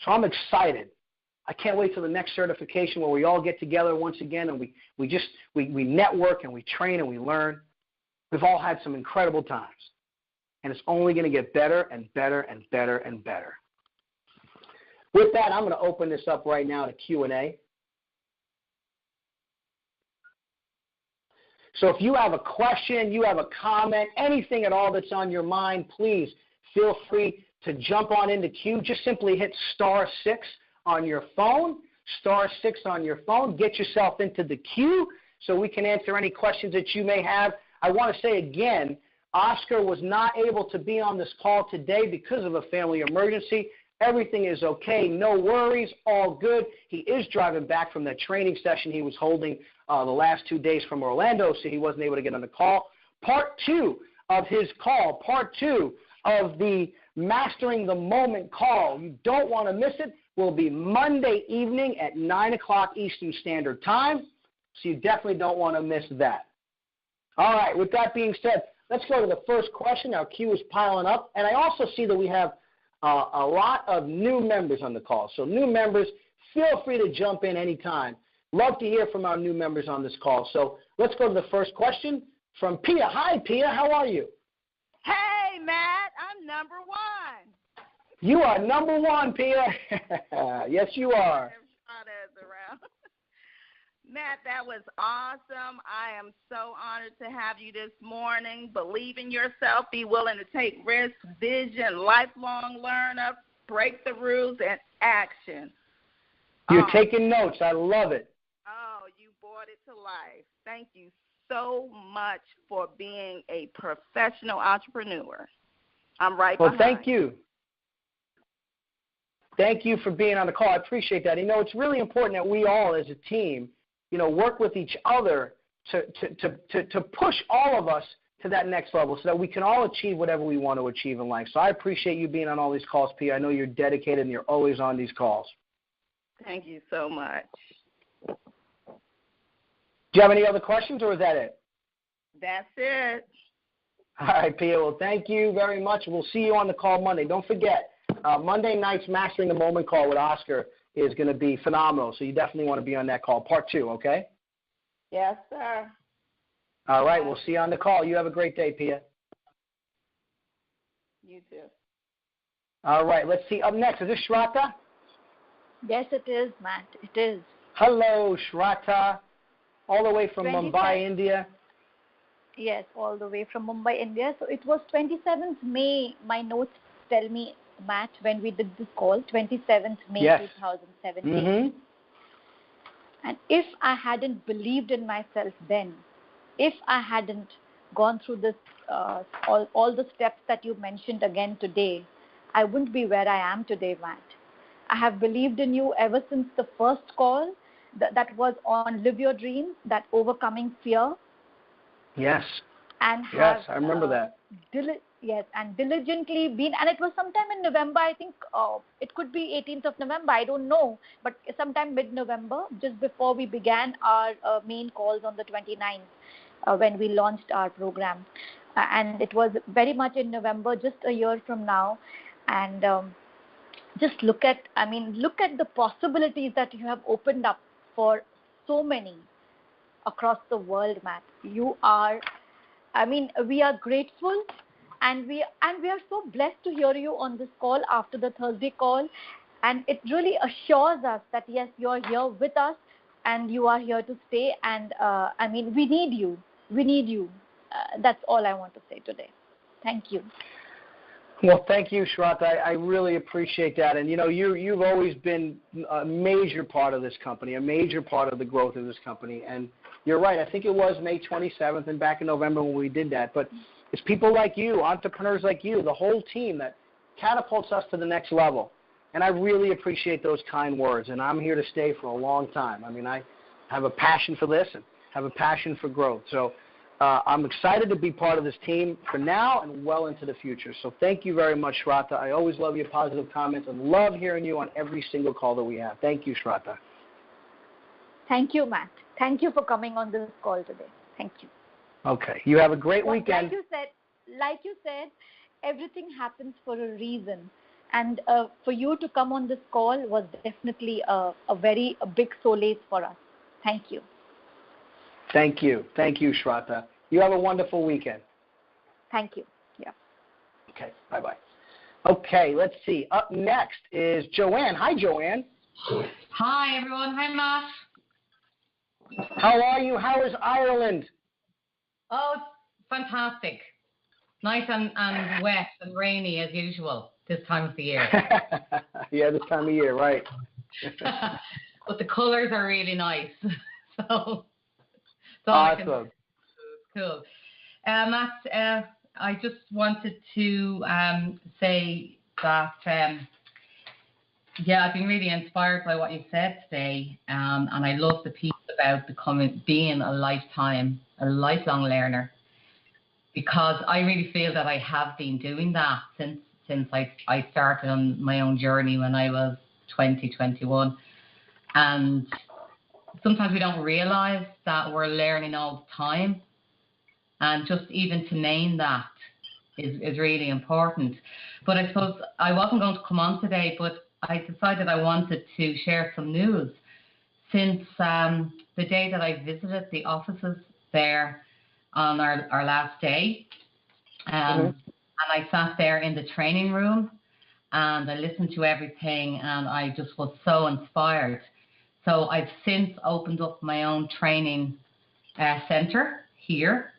So I'm excited. I can't wait till the next certification where we all get together once again and we network and we train and we learn. We've all had some incredible times. And it's only going to get better and better and better and better. With that, I'm going to open this up right now to Q&A. So if you have a question, you have a comment, anything at all that's on your mind, please feel free to jump on into queue. Just simply hit *6 on your phone, *6 on your phone. Get yourself into the queue so we can answer any questions that you may have. I want to say again, Oscar was not able to be on this call today because of a family emergency. Everything is okay. No worries. All good. He is driving back from that training session he was holding the last 2 days from Orlando, so he wasn't able to get on the call. Part 2 of his call, part 2 of the Mastering the Moment call, you don't want to miss it, will be Monday evening at 9 o'clock Eastern Standard Time, so you definitely don't want to miss that. All right, with that being said, let's go to the first question. Our queue is piling up, and I also see that we have a lot of new members on the call. So new members, feel free to jump in anytime. Love to hear from our new members on this call. So let's go to the first question from Pia. Hi, Pia. How are you? Hey, Matt. I'm number 1. You are number 1, Pia. Yes, you are. Matt, that was awesome. I am so honored to have you this morning. Believe in yourself. Be willing to take risks, vision, lifelong learner, break the rules, and action. You're taking notes. I love it. Oh, you brought it to life. Thank you so much for being a professional entrepreneur. I'm right behind. Well, thank you. Thank you for being on the call. I appreciate that. You know, it's really important that we all as a team, work with each other to push all of us to that next level so that we can all achieve whatever we want to achieve in life. So I appreciate you being on all these calls, Pia. I know you're dedicated and you're always on these calls. Thank you so much. Do you have any other questions, or is that it? That's it. All right, Pia. Well, thank you very much. We'll see you on the call Monday. Don't forget, Monday night's Mastering the Moment call with Oscar is going to be phenomenal. So you definitely want to be on that call, part 2, okay? Yes, sir. All right. We'll see you on the call. You have a great day, Pia. You too. All right. Let's see. Up next, is this Shraddha? Yes, it is, Matt. It is. Hello, Shraddha, all the way from Mumbai, India. Yes, all the way from Mumbai, India. So it was 27th May. My notes tell me, Matt, when we did this call, 27th May 2017. Mm-hmm. And if I hadn't believed in myself then, if I hadn't gone through this, all the steps that you mentioned again today, I wouldn't be where I am today, Matt. I have believed in you ever since the first call that was on Live Your Dreams, that overcoming fear. Yes. And have, yes, I remember that. Yes, and diligently been, and it was sometime in November, I think it could be 18th of November, I don't know, but sometime mid-November, just before we began our main calls on the 29th, when we launched our program. And it was very much in November, just a year from now. And just look at the possibilities that you have opened up for so many across the world, Matt. We are grateful, and we are so blessed to hear you on this call after the Thursday call, and it really assures us that yes, you are here with us, and you are here to stay. And we need you. We need you. That's all I want to say today. Thank you. Well, thank you, Shraddha. I really appreciate that. And, you've always been a major part of this company, a major part of the growth of this company. And you're right. I think it was May 27th and back in November when we did that. But it's people like you, entrepreneurs like you, the whole team that catapults us to the next level. And I really appreciate those kind words. And I'm here to stay for a long time. I have a passion for this and have a passion for growth. So I'm excited to be part of this team for now and well into the future. So thank you very much, Shraddha. I always love your positive comments and love hearing you on every single call that we have. Thank you, Shraddha. Thank you, Matt. Thank you for coming on this call today. Thank you. Okay. You have a great weekend. Like you said, everything happens for a reason. And for you to come on this call was definitely a big solace for us. Thank you. Thank you. Thank you, Shraddha. You have a wonderful weekend. Thank you. Yeah. Okay. Bye-bye. Okay, let's see. Up next is Joanne. Hi, Joanne. Hi, everyone. Hi, Matt. How are you? How is Ireland? Oh, it's fantastic. Nice and wet and rainy as usual this time of the year. Yeah, this time of year, right. But the colors are really nice. So awesome. Cool. Matt, I just wanted to say that, I've been really inspired by what you said today, and I love the piece about being a lifelong learner, because I really feel that I have been doing that since I started on my own journey when I was 21. And sometimes we don't realize that we're learning all the time. And just even to name that is really important. But I suppose I wasn't going to come on today, but I decided I wanted to share some news. Since the day that I visited the offices there on our last day, and I sat there in the training room and I listened to everything, and I just was so inspired. So I've since opened up my own training center here.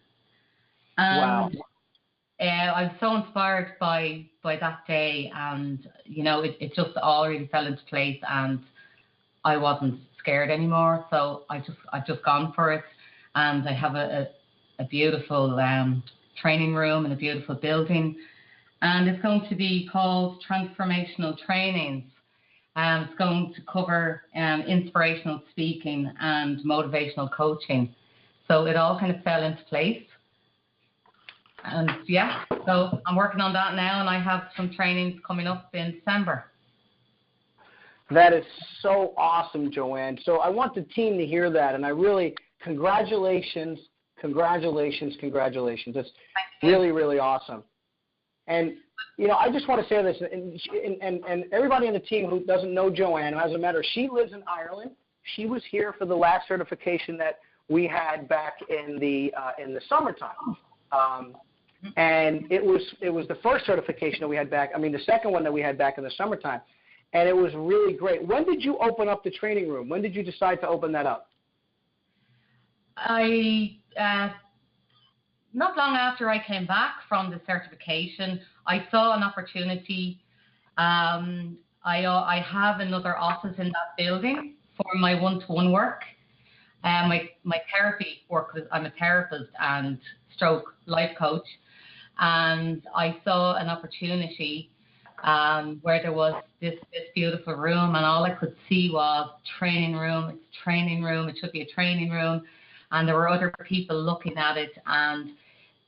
And I'm so inspired by that day, and it just all really fell into place, and I wasn't scared anymore. So I've just gone for it, and I have a beautiful training room and a beautiful building, and it's going to be called Transformational Trainings. It's going to cover inspirational speaking and motivational coaching. So it all kind of fell into place. And so I'm working on that now, and I have some trainings coming up in December. That is so awesome, Joanne. So I want the team to hear that, and I really, congratulations. It's really, really awesome. And, I just want to say this, and everybody on the team who doesn't know Joanne, who hasn't met her, she lives in Ireland. She was here for the last certification that we had back in the summertime. And it was the first certification that we had back, the second one that we had back in the summertime. And it was really great. When did you open up the training room? When did you decide to open that up? Not long after I came back from the certification, I saw an opportunity. I have another office in that building for my one-to-one work. My therapy work, I'm a therapist and stroke life coach. And I saw an opportunity where there was this beautiful room, and all I could see was training room. It's training room. It should be a training room. and there were other people looking at it, and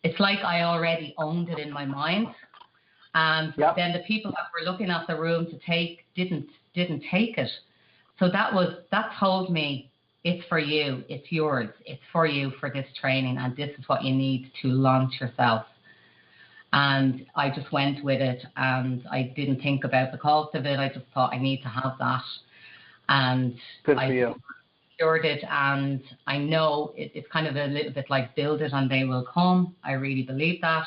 it's like I already owned it in my mind. And then the people that were looking at the room to take didn't take it. So that told me, it's for you, it's yours, it's for you for this training, and this is what you need to launch yourself. And I just went with it, and I didn't think about the cost of it. I just thought I need to have that. And good for you. Secured it, and I know it's kind of a little bit like build it and they will come. I really believe that.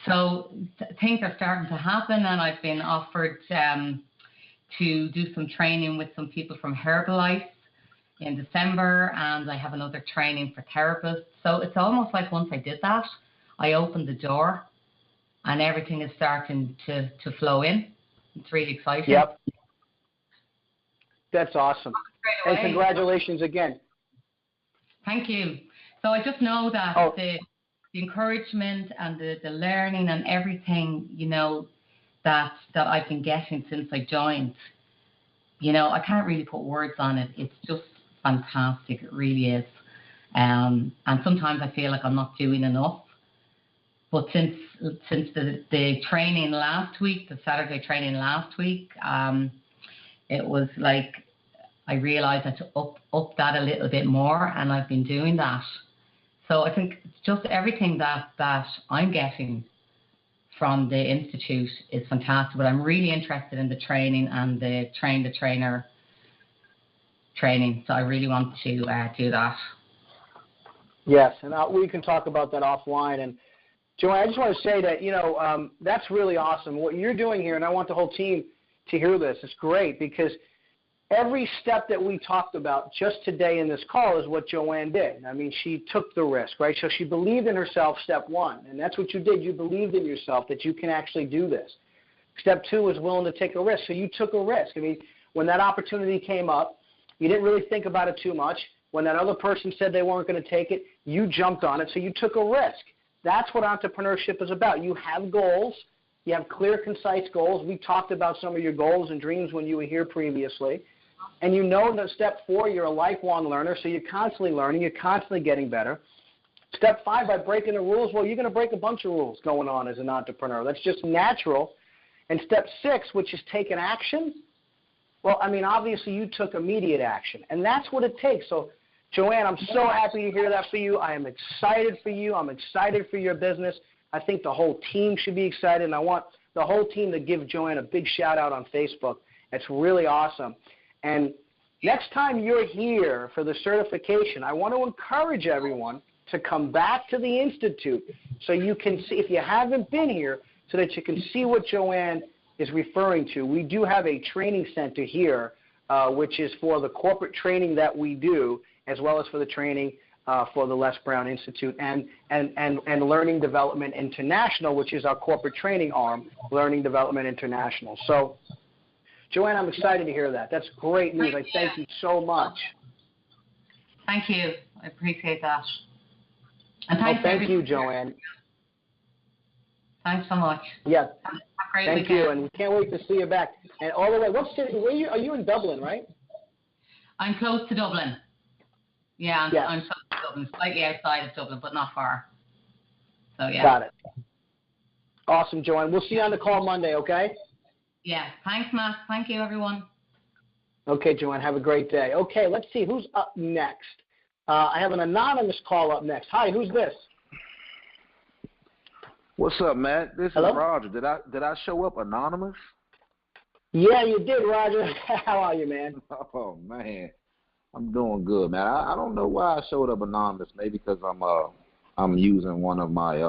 So things are starting to happen, and I've been offered to do some training with some people from Herbalife in December, and I have another training for therapists. So it's almost like once I did that, I opened the door, and everything is starting to flow in. It's really exciting. Yep. That's awesome. And congratulations again. Thank you. So I just know that the encouragement and the learning and everything, you know, that I've been getting since I joined, you know, I can't really put words on it. It's just fantastic. It really is. And sometimes I feel like I'm not doing enough. But since the training last week, the Saturday training last week, it was like I realized I had to up that a little bit more, and I've been doing that. So I think it's just everything that I'm getting from the Institute is fantastic. But I'm really interested in the training and the train-the-trainer training. So I really want to do that. Yes, and we can talk about that offline. And Joanne, I just want to say that, you know, that's really awesome. What you're doing here, and I want the whole team to hear this, it's great, because every step that we talked about just today in this call is what Joanne did. I mean, she took the risk, right? So she believed in herself, step one, and that's what you did. You believed in yourself that you can actually do this. Step two was willing to take a risk. So you took a risk. I mean, when that opportunity came up, you didn't really think about it too much. When that other person said they weren't going to take it, you jumped on it, so you took a risk. That's what entrepreneurship is about. You have goals. You have clear, concise goals. We talked about some of your goals and dreams when you were here previously. And you know that step 4, you're a lifelong learner, so you're constantly learning. You're constantly getting better. Step 5, by breaking the rules, well, you're going to break a bunch of rules going on as an entrepreneur. That's just natural. And step 6, which is taking action, well, I mean, obviously you took immediate action. And that's what it takes. So, Joanne, I'm so happy to hear that for you. I am excited for you. I'm excited for your business. I think the whole team should be excited, and I want the whole team to give Joanne a big shout-out on Facebook. It's really awesome. And next time you're here for the certification, I want to encourage everyone to come back to the Institute so you can see, if you haven't been here, so that you can see what Joanne is referring to. We do have a training center here, which is for the corporate training that we do, as well as for the training for the Les Brown Institute and Learning Development International, which is our corporate training arm, Learning Development International. So, Joanne, I'm excited to hear that. That's great news. I thank you so much. Thank you. I appreciate that. And thank you, Joanne. Thanks so much. Yeah. Thank you, and we can't wait to see you back. And all the way, what city? Are you in Dublin, right? I'm close to Dublin. Yeah, I'm close to Dublin, slightly outside of Dublin, but not far. So, yeah. Got it. Awesome, Joanne. We'll see you on the call Monday, okay? Yeah. Thanks, Matt. Thank you, everyone. Okay, Joanne. Have a great day. Okay, let's see. Who's up next? I have an anonymous call up next. Hi, who's this? What's up, Matt? This Hello? is Roger. Did I show up anonymous? Yeah, you did, Roger. How are you, man? Oh, man. I'm doing good, man. I don't know why I showed up anonymous. Maybe because I'm using one of my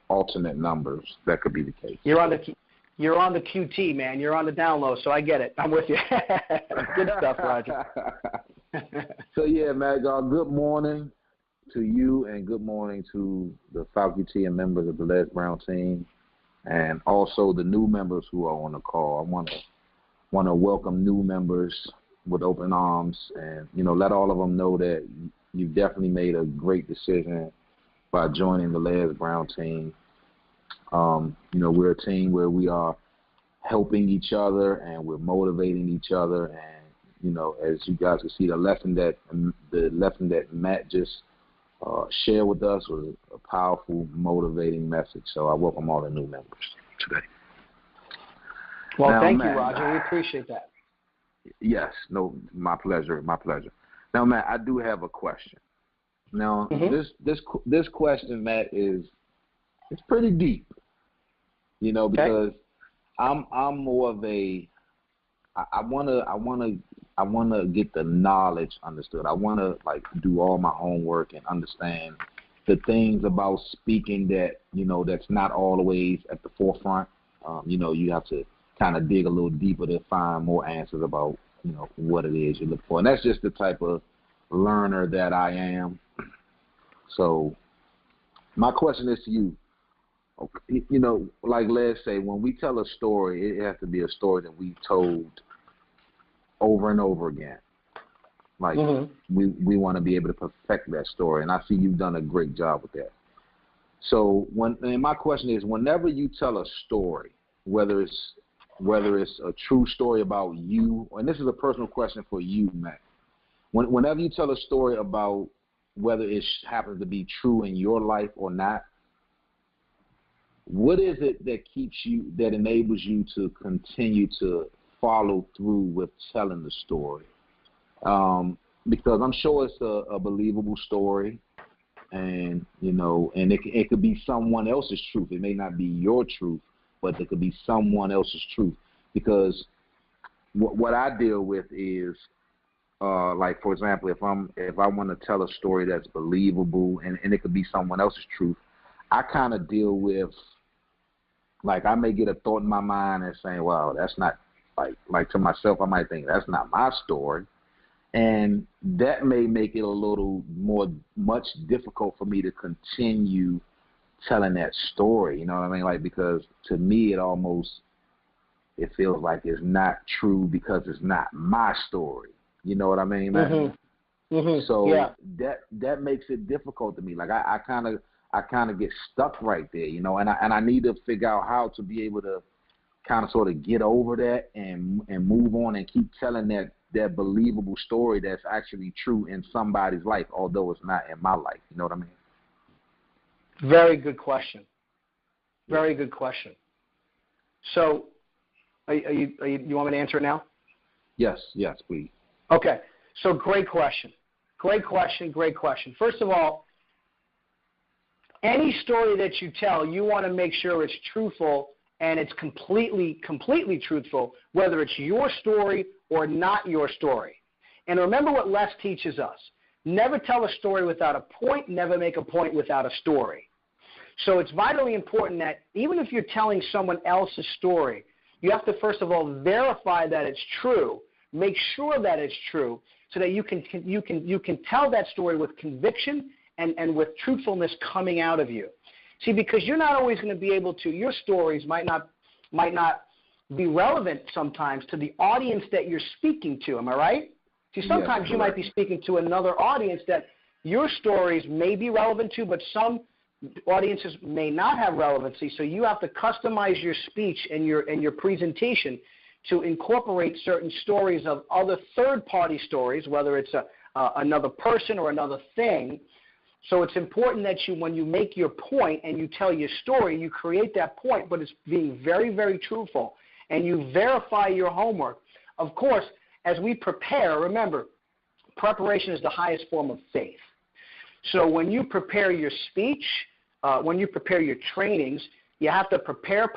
alternate numbers. That could be the case. You're on the QT, man. You're on the download, so I get it. I'm with you. Good stuff, Roger. So, yeah, Matt, good morning to you and good morning to the faculty and members of the Les Brown team and also the new members who are on the call. I want to welcome new members with open arms and, let all of them know that you've definitely made a great decision by joining the Les Brown team. We're a team where we are helping each other and we're motivating each other and, as you guys can see, the lesson that Matt just shared with us was a powerful, motivating message. So I welcome all the new members today. Well, now, thank Matt, you, Roger. We appreciate that. Yes, no, my pleasure. Now, Matt, I do have a question. Now, this question, Matt, it's pretty deep. Because I'm more of a I wanna get the knowledge understood. I wanna do all my homework and understand the things about speaking that that's not always at the forefront. You have to kind of dig a little deeper to find more answers about what it is you look for, and that's just the type of learner that I am. So my question is to you. Okay, let's say when we tell a story, it has to be a story that we told over and over again. We want to be able to perfect that story, and I see you've done a great job with that. So my question is, whenever you tell a story, whether it's a true story about you, and this is a personal question for you, Matt. Whenever you tell a story about whether it happens to be true in your life or not, what is it that enables you to continue to follow through with telling the story? Because I'm sure it's a believable story, and it could be someone else's truth. It may not be your truth, but it could be someone else's truth. Because what I deal with is, for example, if I want to tell a story that's believable and it could be someone else's truth, I kind of deal with, I may get a thought in my mind and saying, wow, that's not, like to myself, I might think, that's not my story. And that may make it a little much difficult for me to continue telling that story, you know what I mean? Because to me, it feels like it's not true because it's not my story. You know what I mean, man? So yeah. that makes it difficult to me. I kind of get stuck right there, and I need to figure out how to be able to kind of sort of get over that and move on and keep telling that believable story that's actually true in somebody's life, although it's not in my life. You know what I mean? Very good question. Very good question. So, you want me to answer it now? Yes, please. Okay. So, great question. First of all, any story that you tell, you want to make sure it's truthful and it's completely truthful, whether it's your story or not your story. And remember what Les teaches us. Never tell a story without a point, never make a point without a story. So it's vitally important that even if you're telling someone else's story, you have to first of all verify that it's true, make sure that it's true, so that you can tell that story with conviction and with truthfulness coming out of you. See, because you're not always going to be able to, your stories might not be relevant sometimes to the audience that you're speaking to. Am I right? See, sometimes you might be speaking to another audience that your stories may be relevant to, but some audiences may not have relevancy. So you have to customize your speech and your presentation to incorporate certain stories of other third-party stories, whether it's another person or another thing. So it's important that when you make your point and you tell your story, you create that point, but it's being very, very truthful, and you verify your homework. Of course, as we prepare, remember, preparation is the highest form of faith. So when you prepare your speech, when you prepare your trainings, you have to prepare,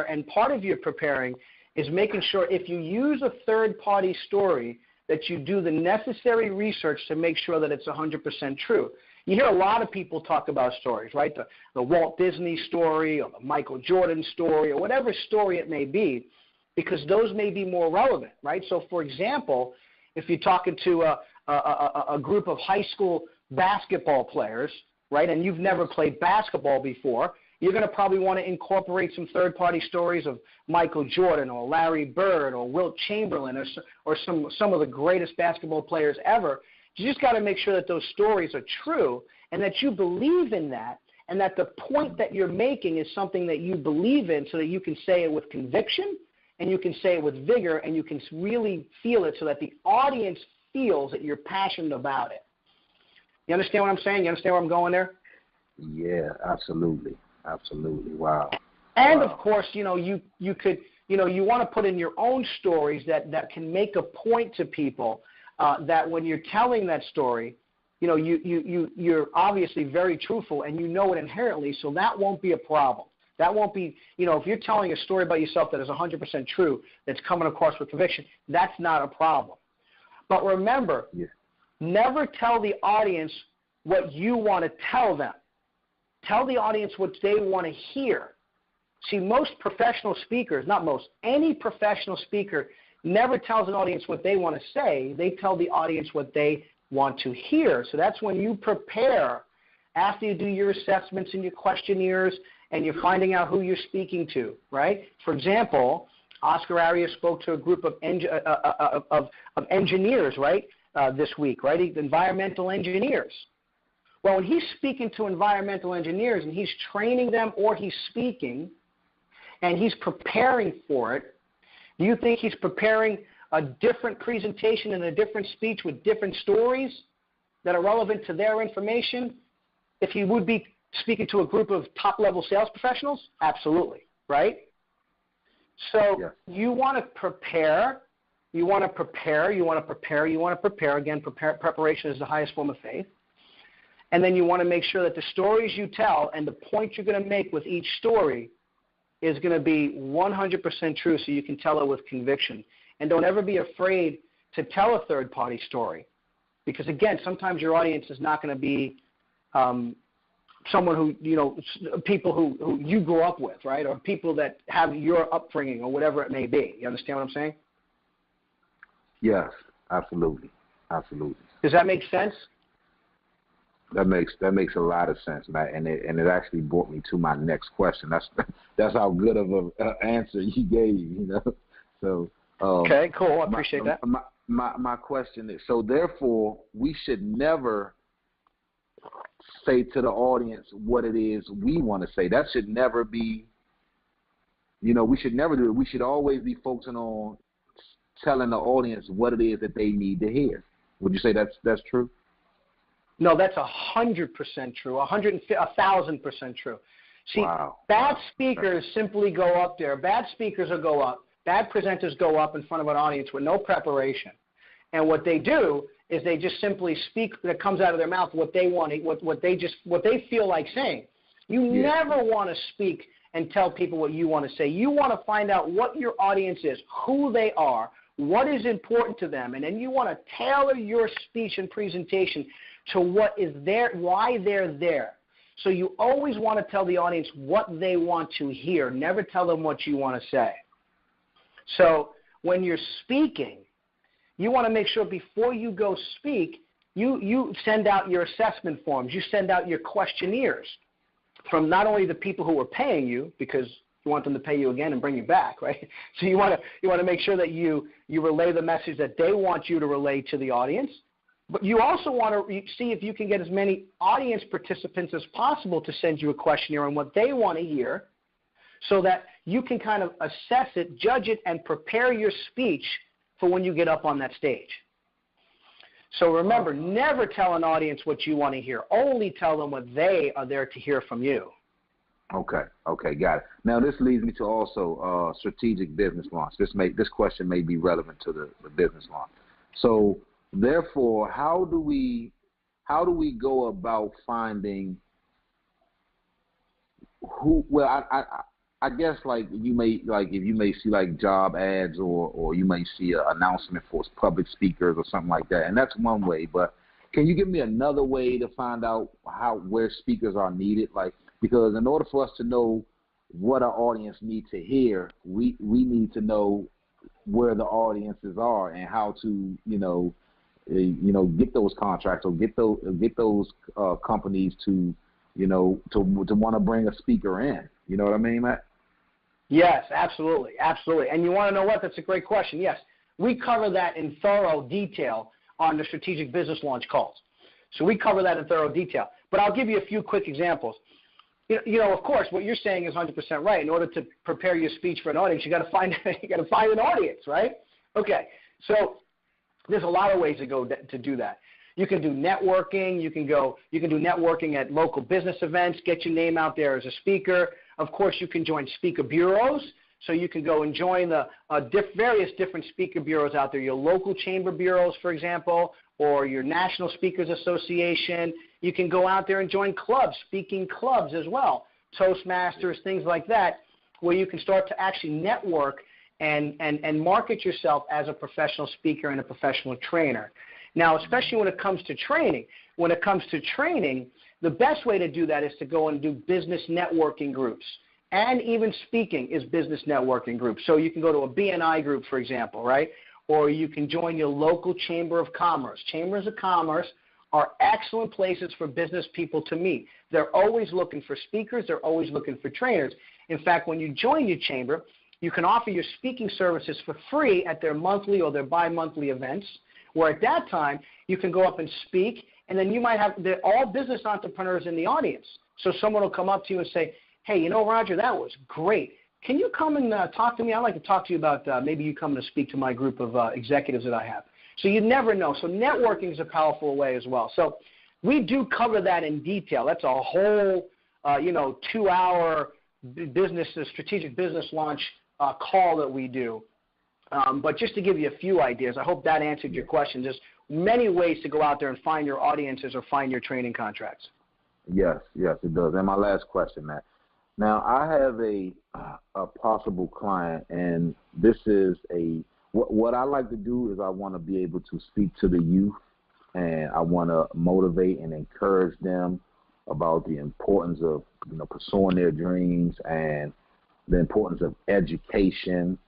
and part of your preparing is making sure if you use a third-party story that you do the necessary research to make sure that it's 100% true. You hear a lot of people talk about stories, right? The Walt Disney story or the Michael Jordan story or whatever story it may be, because those may be more relevant, right? So, for example, if you're talking to a group of high school basketball players, right, and you've never played basketball before, you're going to probably want to incorporate some third-party stories of Michael Jordan or Larry Bird or Wilt Chamberlain or some of the greatest basketball players ever. You just got to make sure that those stories are true and that you believe in that, and that the point that you're making is something that you believe in, so that you can say it with conviction and you can say it with vigor, and you can really feel it so that the audience feels that you're passionate about it. You understand what I'm saying? You understand where I'm going there? Yeah, absolutely. Absolutely. Wow. And wow. Of course, you could, you want to put in your own stories that can make a point to people that when you're telling that story, you're obviously very truthful and you know it inherently, so that won't be a problem. That won't be, if you're telling a story about yourself that is 100% true, that's coming across with conviction, that's not a problem. But remember, never tell the audience what you want to tell them. Tell the audience what they want to hear. See, most professional speakers, not most, any professional speaker never tells an audience what they want to say. They tell the audience what they want to hear. So that's when you prepare, after you do your assessments and your questionnaires and you're finding out who you're speaking to, right? For example, Oscar Arias spoke to a group of engineers, right, this week, right? Environmental engineers. Well, when he's speaking to environmental engineers and he's training them or he's speaking and he's preparing for it, do you think he's preparing a different presentation and a different speech with different stories that are relevant to their information if he would be speaking to a group of top-level sales professionals? Absolutely, right? So you want to prepare. You want to prepare. You want to prepare. You want to prepare. Again, preparation is the highest form of faith. And then you want to make sure that the stories you tell and the point you're going to make with each story is going to be 100% true so you can tell it with conviction. And don't ever be afraid to tell a third-party story because, again, sometimes your audience is not going to be someone who, people who you grew up with, right, or people that have your upbringing or whatever it may be. You understand what I'm saying? Yes, absolutely. Absolutely. Does that make sense? That makes a lot of sense, Matt, and it actually brought me to my next question. That's how good of an answer you gave, So okay, cool. I appreciate that. My question is, so therefore, we should never say to the audience what it is we want to say. That should never be. We should never do it. We should always be focusing on telling the audience what it is that they need to hear. Would you say that's true? No, that's 100% true, 1,000% true. See, bad speakers simply go up there. Bad speakers will go up. Bad presenters go up in front of an audience with no preparation. And what they do is they just simply speak that comes out of their mouth what they want, what they feel like saying. You never want to speak and tell people what you want to say. You want to find out what your audience is, who they are, what is important to them, and then you want to tailor your speech and presentation to what is there, why they're there. So you always want to tell the audience what they want to hear. Never tell them what you want to say. So when you're speaking, you want to make sure before you go speak, you send out your assessment forms. You send out your questionnaires from not only the people who are paying you, because you want them to pay you again and bring you back, right? So you want to make sure that you relay the message that they want you to relay to the audience. But you also want to see if you can get as many audience participants as possible to send you a questionnaire on what they want to hear so that you can kind of assess it, judge it, and prepare your speech for when you get up on that stage. So remember, never tell an audience what you want to hear. Only tell them what they are there to hear from you. Okay, got it. Now this leads me to also strategic business launch. This question may be relevant to the business launch. So therefore, how do we go about finding who? Well, I guess if you may see like job ads or you may see an announcement for public speakers or something like that, and that's one way. But can you give me another way to find out where speakers are needed? Because in order for us to know what our audience needs to hear, we need to know where the audiences are and how to get those contracts or get those companies to want to bring a speaker in. You know what I mean, Matt? Yes, absolutely. And you want to know what? That's a great question. Yes, we cover that in thorough detail on the strategic business launch calls. So we cover that in thorough detail. But I'll give you a few quick examples. Of course, what you're saying is 100% right. In order to prepare your speech for an audience, you got to find an audience, right? Okay, so there's a lot of ways to do that. You can do networking. You can do networking at local business events. Get your name out there as a speaker. Of course, you can join speaker bureaus. So you can go and join the various different speaker bureaus out there. Your local chamber bureaus, for example, or your National Speakers Association. You can go out there and join clubs, speaking clubs as well, Toastmasters, things like that, where you can start to actually network and market yourself as a professional speaker and a professional trainer. Now, especially when it comes to training, the best way to do that is to go and do business networking groups. And even speaking is business networking groups. So you can go to a BNI group, for example, right? Or you can join your local Chamber of Commerce. Chambers of Commerce are excellent places for business people to meet. They're always looking for speakers. They're always looking for trainers. In fact, when you join your chamber, you can offer your speaking services for free at their monthly or their bi-monthly events, where at that time you can go up and speak, and then you might have all business entrepreneurs in the audience. So someone will come up to you and say, hey, Roger, that was great. Can you come and talk to me? I'd like to talk to you about maybe you coming to speak to my group of executives that I have. So you never know. So networking is a powerful way as well. So we do cover that in detail. That's a whole, 2-hour strategic business launch call that we do. But just to give you a few ideas, I hope that answered your question. There's many ways to go out there and find your audiences or find your training contracts. Yes, it does. And my last question, Matt. Now, I have a possible client, and this is what I like to do is I want to be able to speak to the youth, and I want to motivate and encourage them about the importance of pursuing their dreams and the importance of education.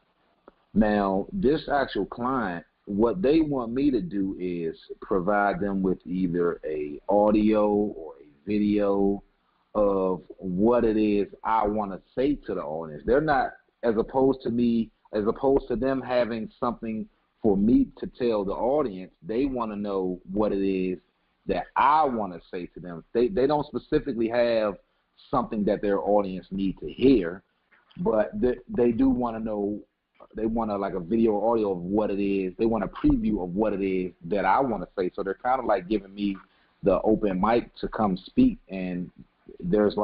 Now, this actual client, what they want me to do is provide them with either a audio or a video of what it is I want to say to the audience. They're not, as opposed to them having something for me to tell the audience, they want to know what it is that I want to say to them. They don't specifically have something that their audience need to hear, but they do want to know. They want like a video or audio of what it is. They want a preview of what it is that I want to say. So they're kind of like giving me the open mic to come speak, and there's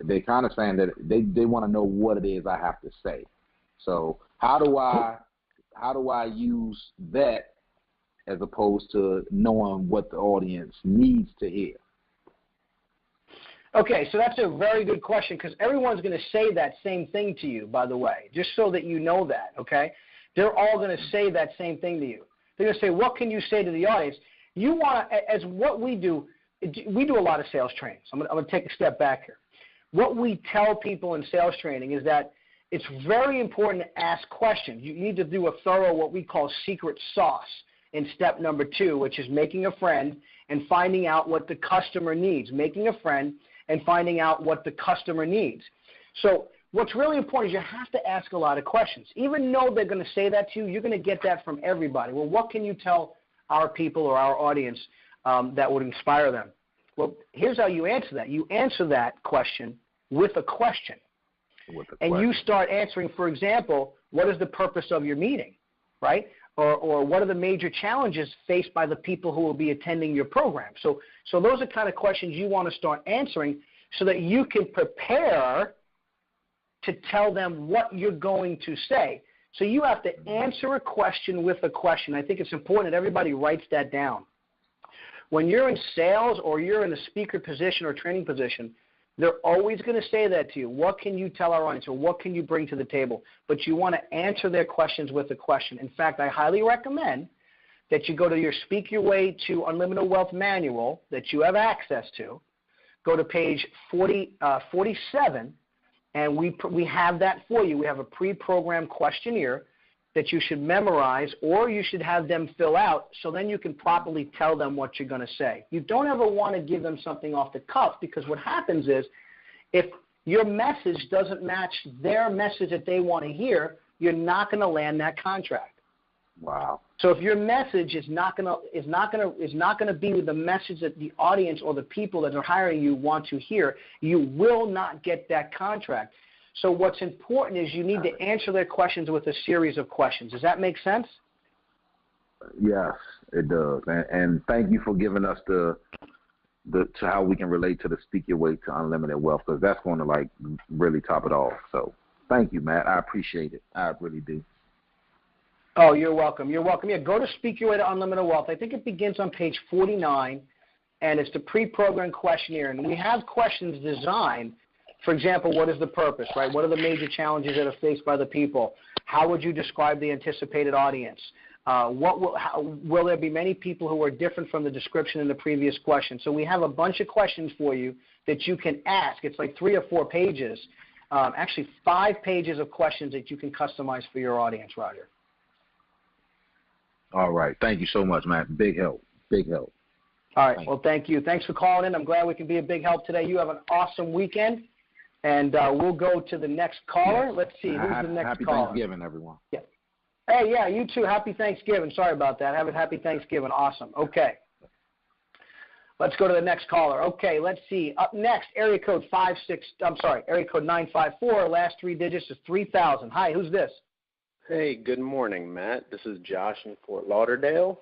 they're kind of saying that they want to know what it is I have to say. So how do I use that as opposed to knowing what the audience needs to hear? Okay, so that's a very good question, because everyone's going to say that same thing to you, by the way, just so that you know that, okay? They're all going to say that same thing to you. They're going to say, what can you say to the audience? You want to, as what we do a lot of sales trainings. I'm going to take a step back here. What we tell people in sales training is that it's very important to ask questions. You need to do a thorough, what we call secret sauce in step number 2, which is making a friend and finding out what the customer needs. Making a friend and finding out what the customer needs. So what's really important is you have to ask a lot of questions. Even though they're going to say that to you, you're going to get that from everybody. Well, what can you tell our people or our audience that would inspire them? Well, here's how you answer that. You answer that question with a question. And you start answering, for example, what is the purpose of your meeting, right? Or what are the major challenges faced by the people who will be attending your program? So those are kind of questions you want to start answering so that you can prepare to tell them what you're going to say. So you have to answer a question with a question. I think it's important that everybody writes that down. When you're in sales or you're in a speaker position or training position, they're always going to say that to you. What can you tell our audience, or what can you bring to the table? But you want to answer their questions with a question. In fact, I highly recommend that you go to your Speak Your Way to Unlimited Wealth manual that you have access to. Go to page 47, and we have that for you. We have a pre-programmed questionnaire that you should memorize, or you should have them fill out, so then you can properly tell them what you're going to say. You don't ever want to give them something off the cuff, because what happens is if your message doesn't match their message that they want to hear, you're not going to land that contract. Wow. So if your message is not gonna be the message that the audience or the people that are hiring you want to hear, you will not get that contract. So what's important is you need to answer their questions with a series of questions. Does that make sense? Yes, it does. And thank you for giving us the to how we can relate to the Speak Your Way to Unlimited Wealth, because that's going to like really top it off. So thank you, Matt. I appreciate it. I really do. Oh, you're welcome. You're welcome. Yeah, go to Speak Your Way to Unlimited Wealth. I think it begins on page 49, and it's the pre-programmed questionnaire. And we have questions designed. For example, what is the purpose, right? What are the major challenges that are faced by the people? How would you describe the anticipated audience? Will there be many people who are different from the description in the previous question? So we have a bunch of questions for you that you can ask. It's like 3 or 4 pages, actually 5 pages of questions that you can customize for your audience, Roger. All right. Thank you so much, Matt. Big help. Big help. All right. Well, thank you. Thanks for calling in. I'm glad we can be a big help today. You have an awesome weekend, and we'll go to the next caller. Let's see. Who's the next Happy caller? Thanksgiving, everyone. Yeah. Hey, yeah, you too. Happy Thanksgiving. Sorry about that. Have a happy Thanksgiving. Awesome. Okay. Let's go to the next caller. Okay, let's see. Up next, area code 954. Last 3 digits is 3000. Hi, who's this? Hey, good morning, Matt. This is Josh in Fort Lauderdale.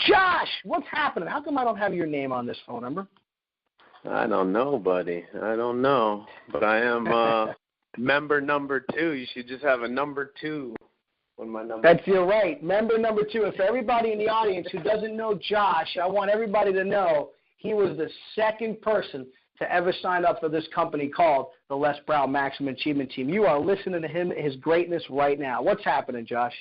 Josh, what's happening? How come I don't have your name on this phone number? I don't know, buddy. I don't know. But I am member number 2. You should just have a number 2 when my number. That's you're right. Member number 2. And for everybody in the audience who doesn't know Josh, I want everybody to know he was the second person to ever sign up for this company called the Les Brown Maximum Achievement Team. You are listening to him, his greatness right now. What's happening, Josh?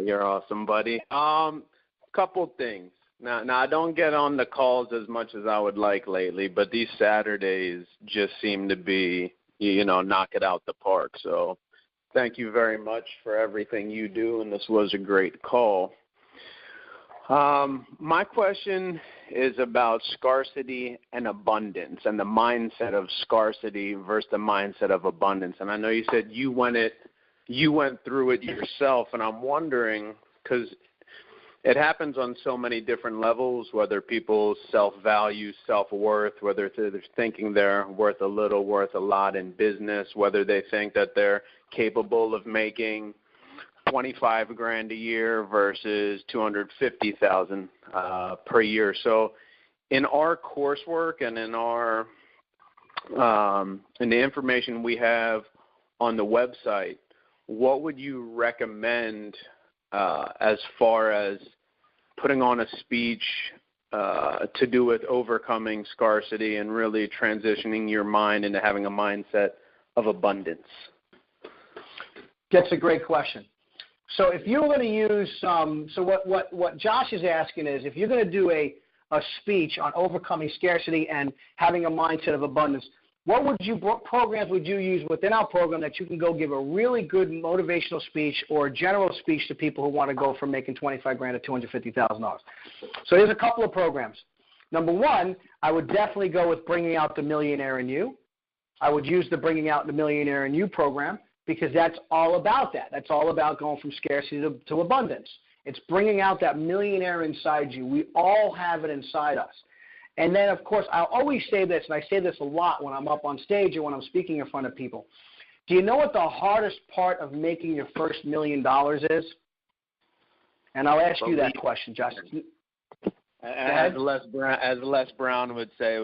You're awesome, buddy. Couple things. Now, I don't get on the calls as much as I would like lately, but these Saturdays just seem to be, knock it out the park. So thank you very much for everything you do, and this was a great call. My question is about scarcity and abundance and the mindset of scarcity versus the mindset of abundance. And I know you said you went through it yourself, and I'm wondering, because it happens on so many different levels, whether people self-value, self-worth, whether they're thinking they're worth a little, worth a lot in business, whether they think that they're capable of making $25,000 a year versus $250,000 per year. So in our coursework and in our in the information we have on the website, what would you recommend as far as putting on a speech to do with overcoming scarcity and really transitioning your mind into having a mindset of abundance? That's a great question. So if you're going to use what Josh is asking is, if you're going to do a speech on overcoming scarcity and having a mindset of abundance, what programs would you use within our program that you can go give a really good motivational speech or a general speech to people who want to go from making $25,000 to $250,000? So here's a couple of programs. Number 1, I would definitely go with Bringing Out the Millionaire in You. I would use the Bringing Out the Millionaire in You program, because that's all about that. That's all about going from scarcity to abundance. It's bringing out that millionaire inside you. We all have it inside us. And then, of course, I'll always say this, and I say this a lot when I'm up on stage or when I'm speaking in front of people. Do you know what the hardest part of making your first $1 million is? And I'll ask you that question, Justin. As Les Brown would say,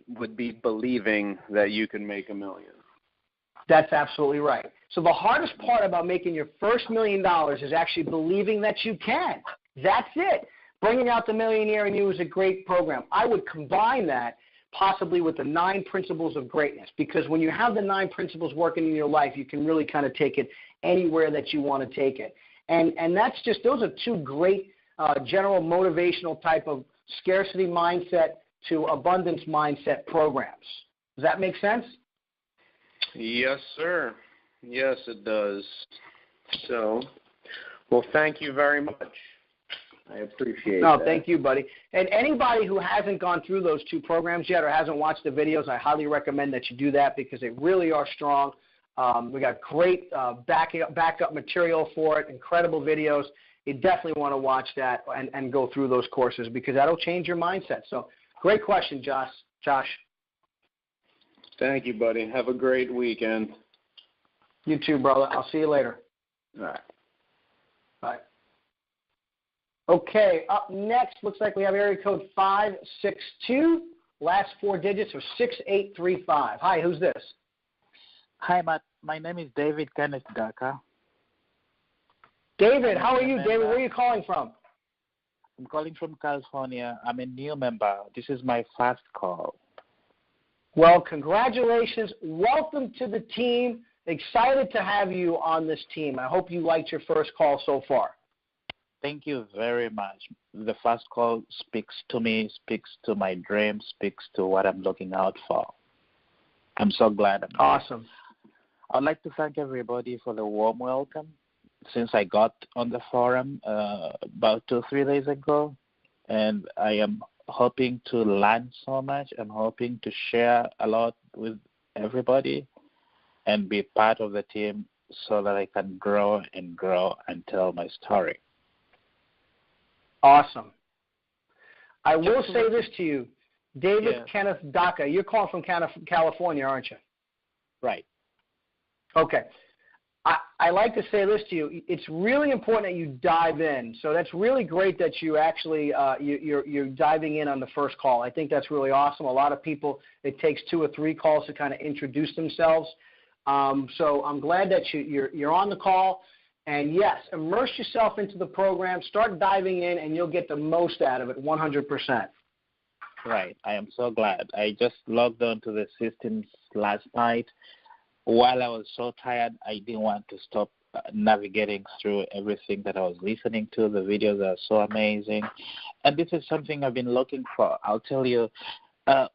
would be believing that you can make $1 million. That's absolutely right. So the hardest part about making your first $1 million is actually believing that you can. That's it. Bringing Out the Millionaire in You is a great program. I would combine that possibly with the 9 principles of greatness, because when you have the 9 principles working in your life, you can really kind of take it anywhere that you want to take it. And that's just, those are 2 great general motivational type of scarcity mindset to abundance mindset programs. Does that make sense? Yes, sir. Yes, it does. So, well, thank you very much. I appreciate that. Thank you, buddy. And anybody who hasn't gone through those 2 programs yet or hasn't watched the videos, I highly recommend that you do that, because they really are strong. We got great backup material for it, incredible videos, you definitely want to watch that and go through those courses because that'll change your mindset. So great question, Josh. Thank you, buddy. Have a great weekend. You too, brother. I'll see you later. All right. Bye. Okay, up next, looks like we have area code 562, last four digits of 6835. Hi, who's this? Hi, Matt. My name is David Kenneth Daka. David, how are you, David? Where are you calling from? I'm calling from California. I'm a new member. This is my first call. Well, congratulations. Welcome to the team. Excited to have you on this team. I hope you liked your first call so far. Thank you very much. The first call speaks to me, speaks to my dreams, speaks to what I'm looking out for. I'm so glad. Awesome. I'd like to thank everybody for the warm welcome since I got on the forum about 2-3 days ago, and I am hoping to learn so much. I'm hoping to share a lot with everybody and be part of the team so that I can grow and tell my story. Awesome. I will say this to you, David Kenneth Daka. You're calling from California, aren't you? Right. Okay. I like to say this to you. It's really important that you dive in. So that's really great that you actually you're diving in on the first call. I think that's really awesome. A lot of people, it takes 2 or 3 calls to kind of introduce themselves. So I'm glad that you're on the call. And yes, immerse yourself into the program. Start diving in, and you'll get the most out of it, 100%. Right. I am so glad. I just logged on to the systems last night. While I was so tired, I didn't want to stop navigating through everything that I was listening to. The videos are so amazing. And this is something I've been looking for. I'll tell you, I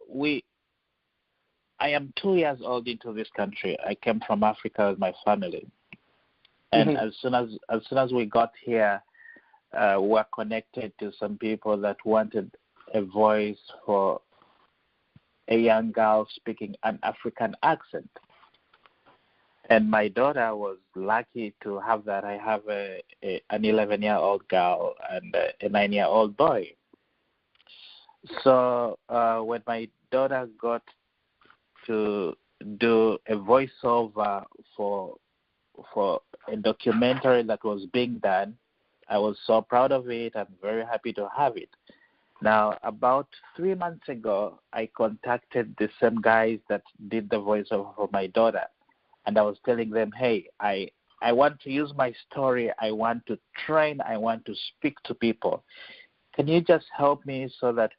am 2 years old into this country. I came from Africa with my family. And as soon as we got here, we're connected to some people that wanted a voice for a young girl speaking an African accent. And my daughter was lucky to have that. I have an 11-year-old girl and a 9-year-old boy. So when my daughter got to do a voiceover for a documentary that was being done, I was so proud of it and very happy to have it. Now, about 3 months ago, I contacted the same guys that did the voiceover for my daughter. And I was telling them, hey, I want to use my story. I want to train. I want to speak to people. Can you just help me so that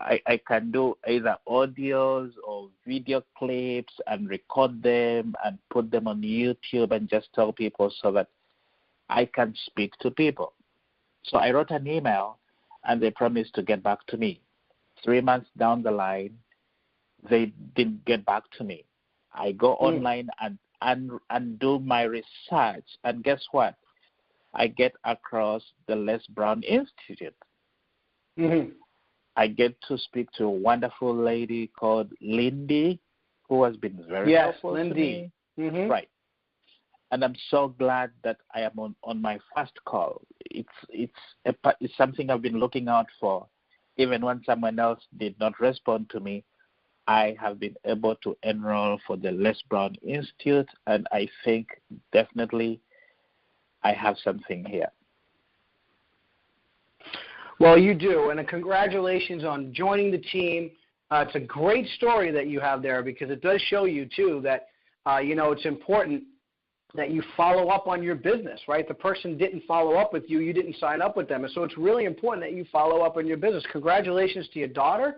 I can do either audios or video clips and record them and put them on YouTube and just tell people so that I can speak to people? So I wrote an email, and they promised to get back to me. 3 months down the line, they didn't get back to me. I go online and do my research, and guess what? I get across the Les Brown Institute. Mm-hmm. I get to speak to a wonderful lady called Lindy, who has been very helpful to me. Mm-hmm. Right. And I'm so glad that I am on my first call. It's something I've been looking out for. Even when someone else did not respond to me, I have been able to enroll for the Les Brown Institute, and I think definitely I have something here. Well, you do, and congratulations on joining the team. It's a great story that you have there because it does show you, too, that, it's important that you follow up on your business, right? The person didn't follow up with you. You didn't sign up with them. And so it's really important that you follow up on your business. Congratulations to your daughter.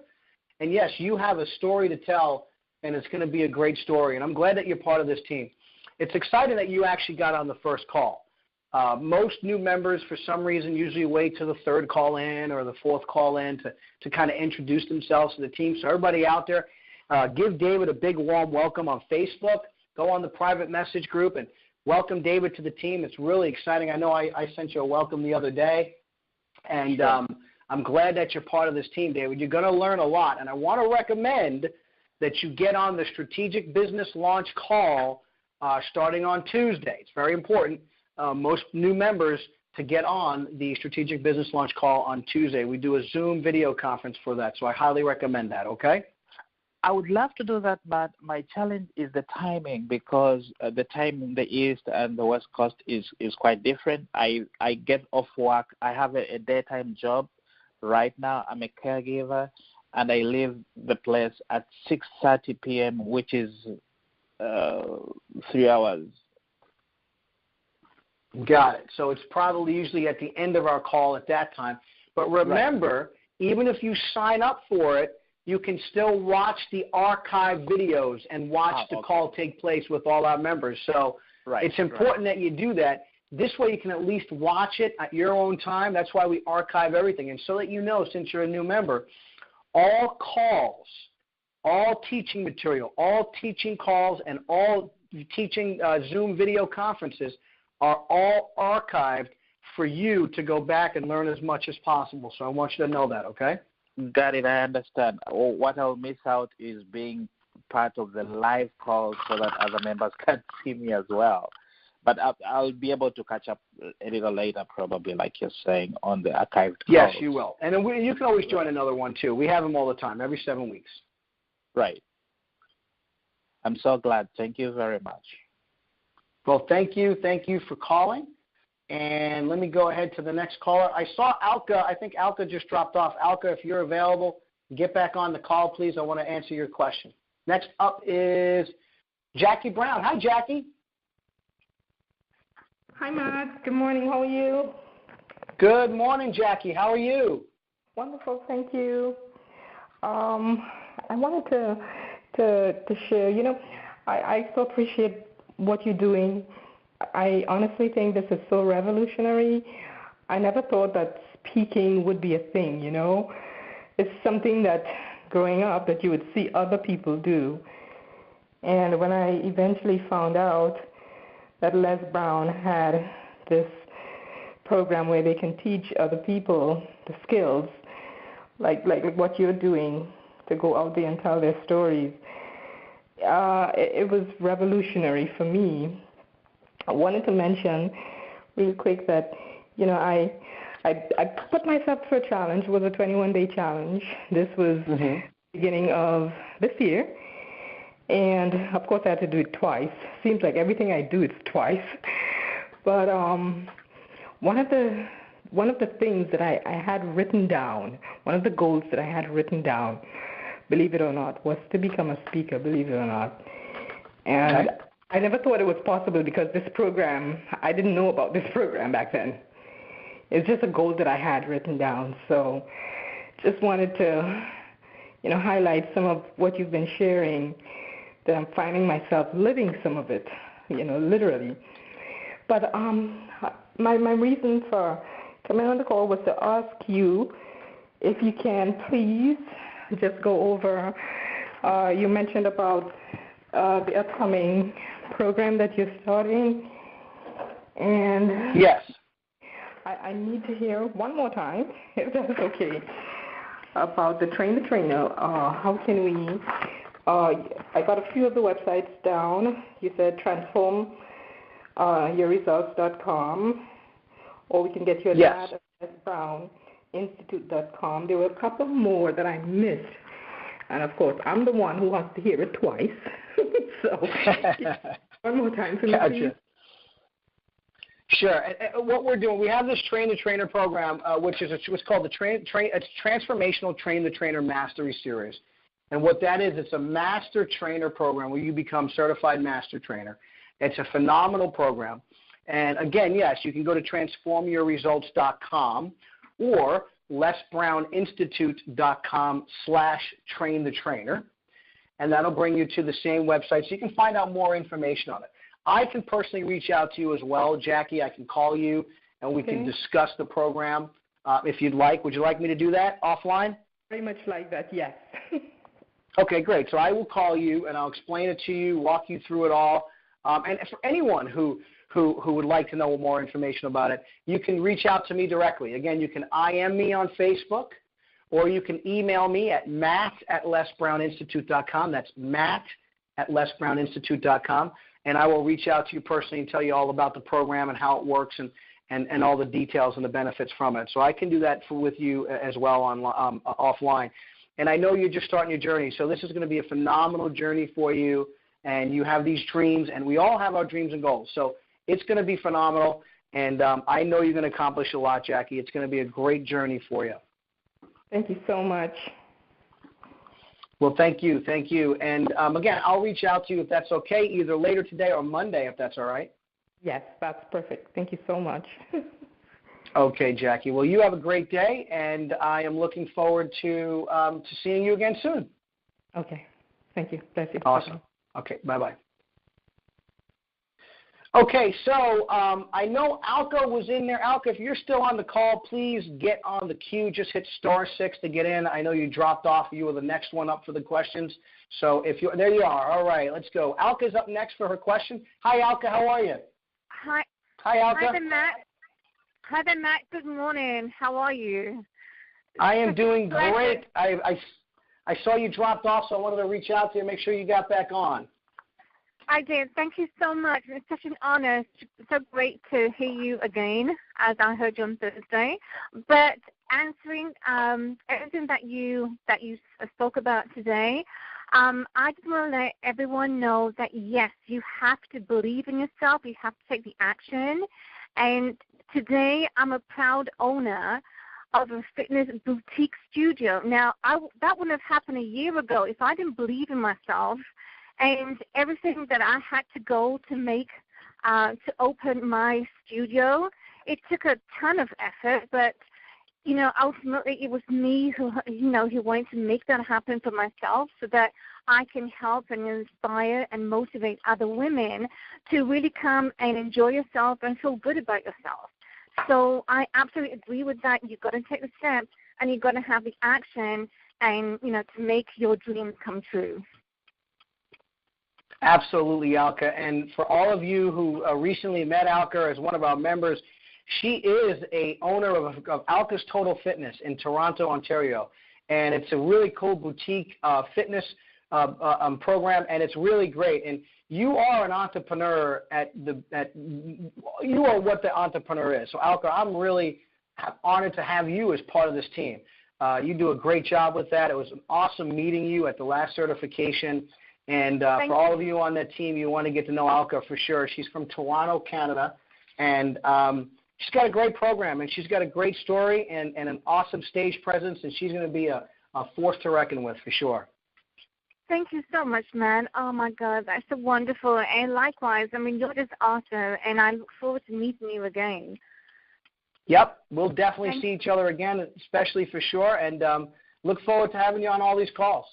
And, yes, you have a story to tell, and it's going to be a great story. And I'm glad that you're part of this team. It's exciting that you actually got on the first call. Most new members, for some reason, usually wait till the third call in or the fourth call in to kind of introduce themselves to the team. So everybody out there, give David a big warm welcome on Facebook. Go on the private message group and welcome David to the team. It's really exciting. I know I sent you a welcome the other day. And Sure. I'm glad that you're part of this team, David. You're going to learn a lot. And I want to recommend that you get on the Strategic Business Launch call starting on Tuesday. It's very important. Most new members to get on the Strategic Business Launch call on Tuesday. We do a Zoom video conference for that, so I highly recommend that, okay? I would love to do that, but my challenge is the timing, because the time in the East and the West Coast is quite different. I get off work. I have a daytime job right now. I'm a caregiver, and I leave the place at 6:30 p.m., which is 3 hours. Got it. So it's probably usually at the end of our call at that time. But remember, even if you sign up for it, you can still watch the archive videos and watch the call take place with all our members. So it's important that you do that. This way you can at least watch it at your own time. That's why we archive everything. And so that you know, since you're a new member, all calls, all teaching material, all teaching calls, and all teaching Zoom video conferences are all archived for you to go back and learn as much as possible. So I want you to know that, okay? Got it. I understand. What I'll miss out is being part of the live call so that other members can see me as well. But I'll be able to catch up a little later, probably, like you're saying, on the archived calls. Yes, you will. And then you can always join another one, too. We have them all the time, every 7 weeks. Right. I'm so glad. Thank you very much. Well, thank you. Thank you for calling. And let me go ahead to the next caller. I saw Alka. I think Alka just dropped off. Alka, if you're available, get back on the call, please. I want to answer your question. Next up is Jackie Brown. Hi, Jackie. Hi, Matt. Good morning. How are you? Good morning, Jackie. How are you? Wonderful. Thank you. I wanted to share. I so appreciate what you're doing. I honestly think this is so revolutionary. I never thought that speaking would be a thing, It's something that growing up that you would see other people do. And when I eventually found out that Les Brown had this program where they can teach other people the skills, like what you're doing to go out there and tell their stories, it was revolutionary for me. I wanted to mention real quick that, I put myself for a challenge. It was a 21-day challenge. This was beginning of this year. And, of course, I had to do it twice. Seems like everything I do, it's twice. But one of the things that I had written down, one of the goals that I had written down, believe it or not, was to become a speaker, believe it or not. And I never thought it was possible because this program, I didn't know about this program back then. It's just a goal that I had written down. So just wanted to, highlight some of what you've been sharing, that I'm finding myself living some of it, literally. But my reason for coming on the call was to ask you if you can please just go over, you mentioned about the upcoming program that you're starting. And yes, I need to hear one more time, if that's okay, about the Train the Trainer. How can we, I got a few of the websites down. You said transformyourresults.com, or we can get you at browninstitute.com. There were a couple more that I missed. And, of course, I'm the one who has to hear it twice. So one more time for me, please. Sure. And what we're doing, we have this Train the Trainer program, which is what's called it's Transformational Train the Trainer Mastery Series. And what that is, it's a master trainer program where you become certified master trainer. It's a phenomenal program. And, again, yes, you can go to transformyourresults.com or lesbrowninstitute.com/trainthetrainer, and that'll bring you to the same website so you can find out more information on it. I can personally reach out to you as well, Jackie. I can call you, and we can discuss the program if you'd like. Would you like me to do that offline? Very much like that, yes. Okay, great. So I will call you, and I'll explain it to you, walk you through it all. And for anyone who would like to know more information about it, you can reach out to me directly. Again, you can IM me on Facebook, or you can email me at matt@lesbrowninstitute.com. That's matt@lesbrowninstitute.com. And I will reach out to you personally and tell you all about the program and how it works and and all the details and the benefits from it. So I can do that with you as well offline. And I know you're just starting your journey, so this is going to be a phenomenal journey for you, and you have these dreams, and we all have our dreams and goals. So it's going to be phenomenal, and I know you're going to accomplish a lot, Jackie. It's going to be a great journey for you. Thank you so much. Well, thank you. And, again, I'll reach out to you if that's okay, either later today or Monday, if that's all right. Yes, that's perfect. Thank you so much. Okay, Jackie. Well, you have a great day, and I am looking forward to seeing you again soon. Okay. Thank you. Bless you. Awesome. Okay, bye-bye. Okay, so I know Alka was in there. Alka, if you're still on the call, please get on the queue. Just hit *6 to get in. I know you dropped off. You were the next one up for the questions. So there you are. All right, let's go. Alka's up next for her question. Hi, Alka. How are you? Hi. Hi, Alka. Hi there, Matt. Good morning. How are you? I am doing great. I saw you dropped off, so I wanted to reach out to you and make sure you got back on. I did. Thank you so much. It's such an honor. It's so great to hear you again, as I heard you on Thursday. But answering everything that you spoke about today, I just want to let everyone know that, yes, you have to believe in yourself. You have to take the action. And today I'm a proud owner of a fitness boutique studio. Now, that wouldn't have happened a year ago if I didn't believe in myself. And everything that I had to go to make, to open my studio, it took a ton of effort, but, ultimately it was me who wanted to make that happen for myself so that I can help and inspire and motivate other women to really come and enjoy yourself and feel good about yourself. So I absolutely agree with that. You've got to take the steps and you've got to have the action and, to make your dreams come true. Absolutely, Alka. And for all of you who recently met Alka as one of our members, she is a owner of Alka's Total Fitness in Toronto, Ontario. And it's a really cool boutique fitness program, and it's really great. And you are an entrepreneur you are what the entrepreneur is. So, Alka, I'm really honored to have you as part of this team. You do a great job with that. It was awesome meeting you at the last certification. And for all of you on that team, you want to get to know Alka for sure. She's from Toronto, Canada, and she's got a great program, and she's got a great story and an awesome stage presence, and she's going to be a force to reckon with for sure. Thank you so much, man. Oh, my God, that's so wonderful. And likewise, you're just awesome, and I look forward to meeting you again. Yep, we'll definitely see each other again, especially for sure, and look forward to having you on all these calls.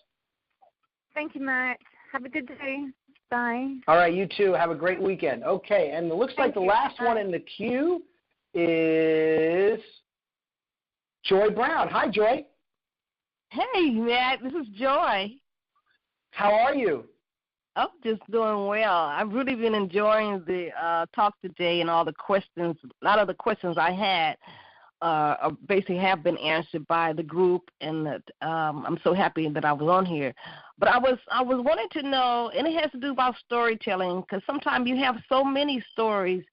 Thank you, Matt. Have a good day. Bye. All right, you too. Have a great weekend. Okay, and it looks like the last one in the queue is Joy Brown. Hi, Joy. Hey, Matt. This is Joy. How are you? I'm just doing well. I've really been enjoying the talk today and all the questions. A lot of the questions I had basically have been answered by the group, and I'm so happy that I was on here. But I was wanting to know, and it has to do about storytelling, because sometimes you have so many stories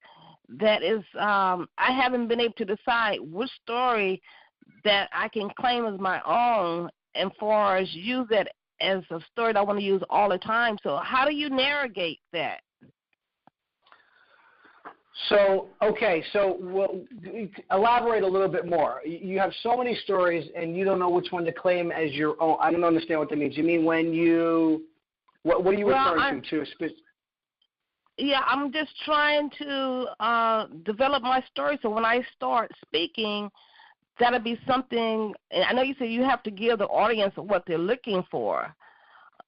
that is I haven't been able to decide which story that I can claim as my own, and far as use that as a story that I want to use all the time. So how do you navigate that? So elaborate a little bit more. You have so many stories, and you don't know which one to claim as your own. I don't understand what that means. You mean when you what are you referring to? Yeah, I'm just trying to develop my story, so when I start speaking, that'll be something. I know you said you have to give the audience what they're looking for.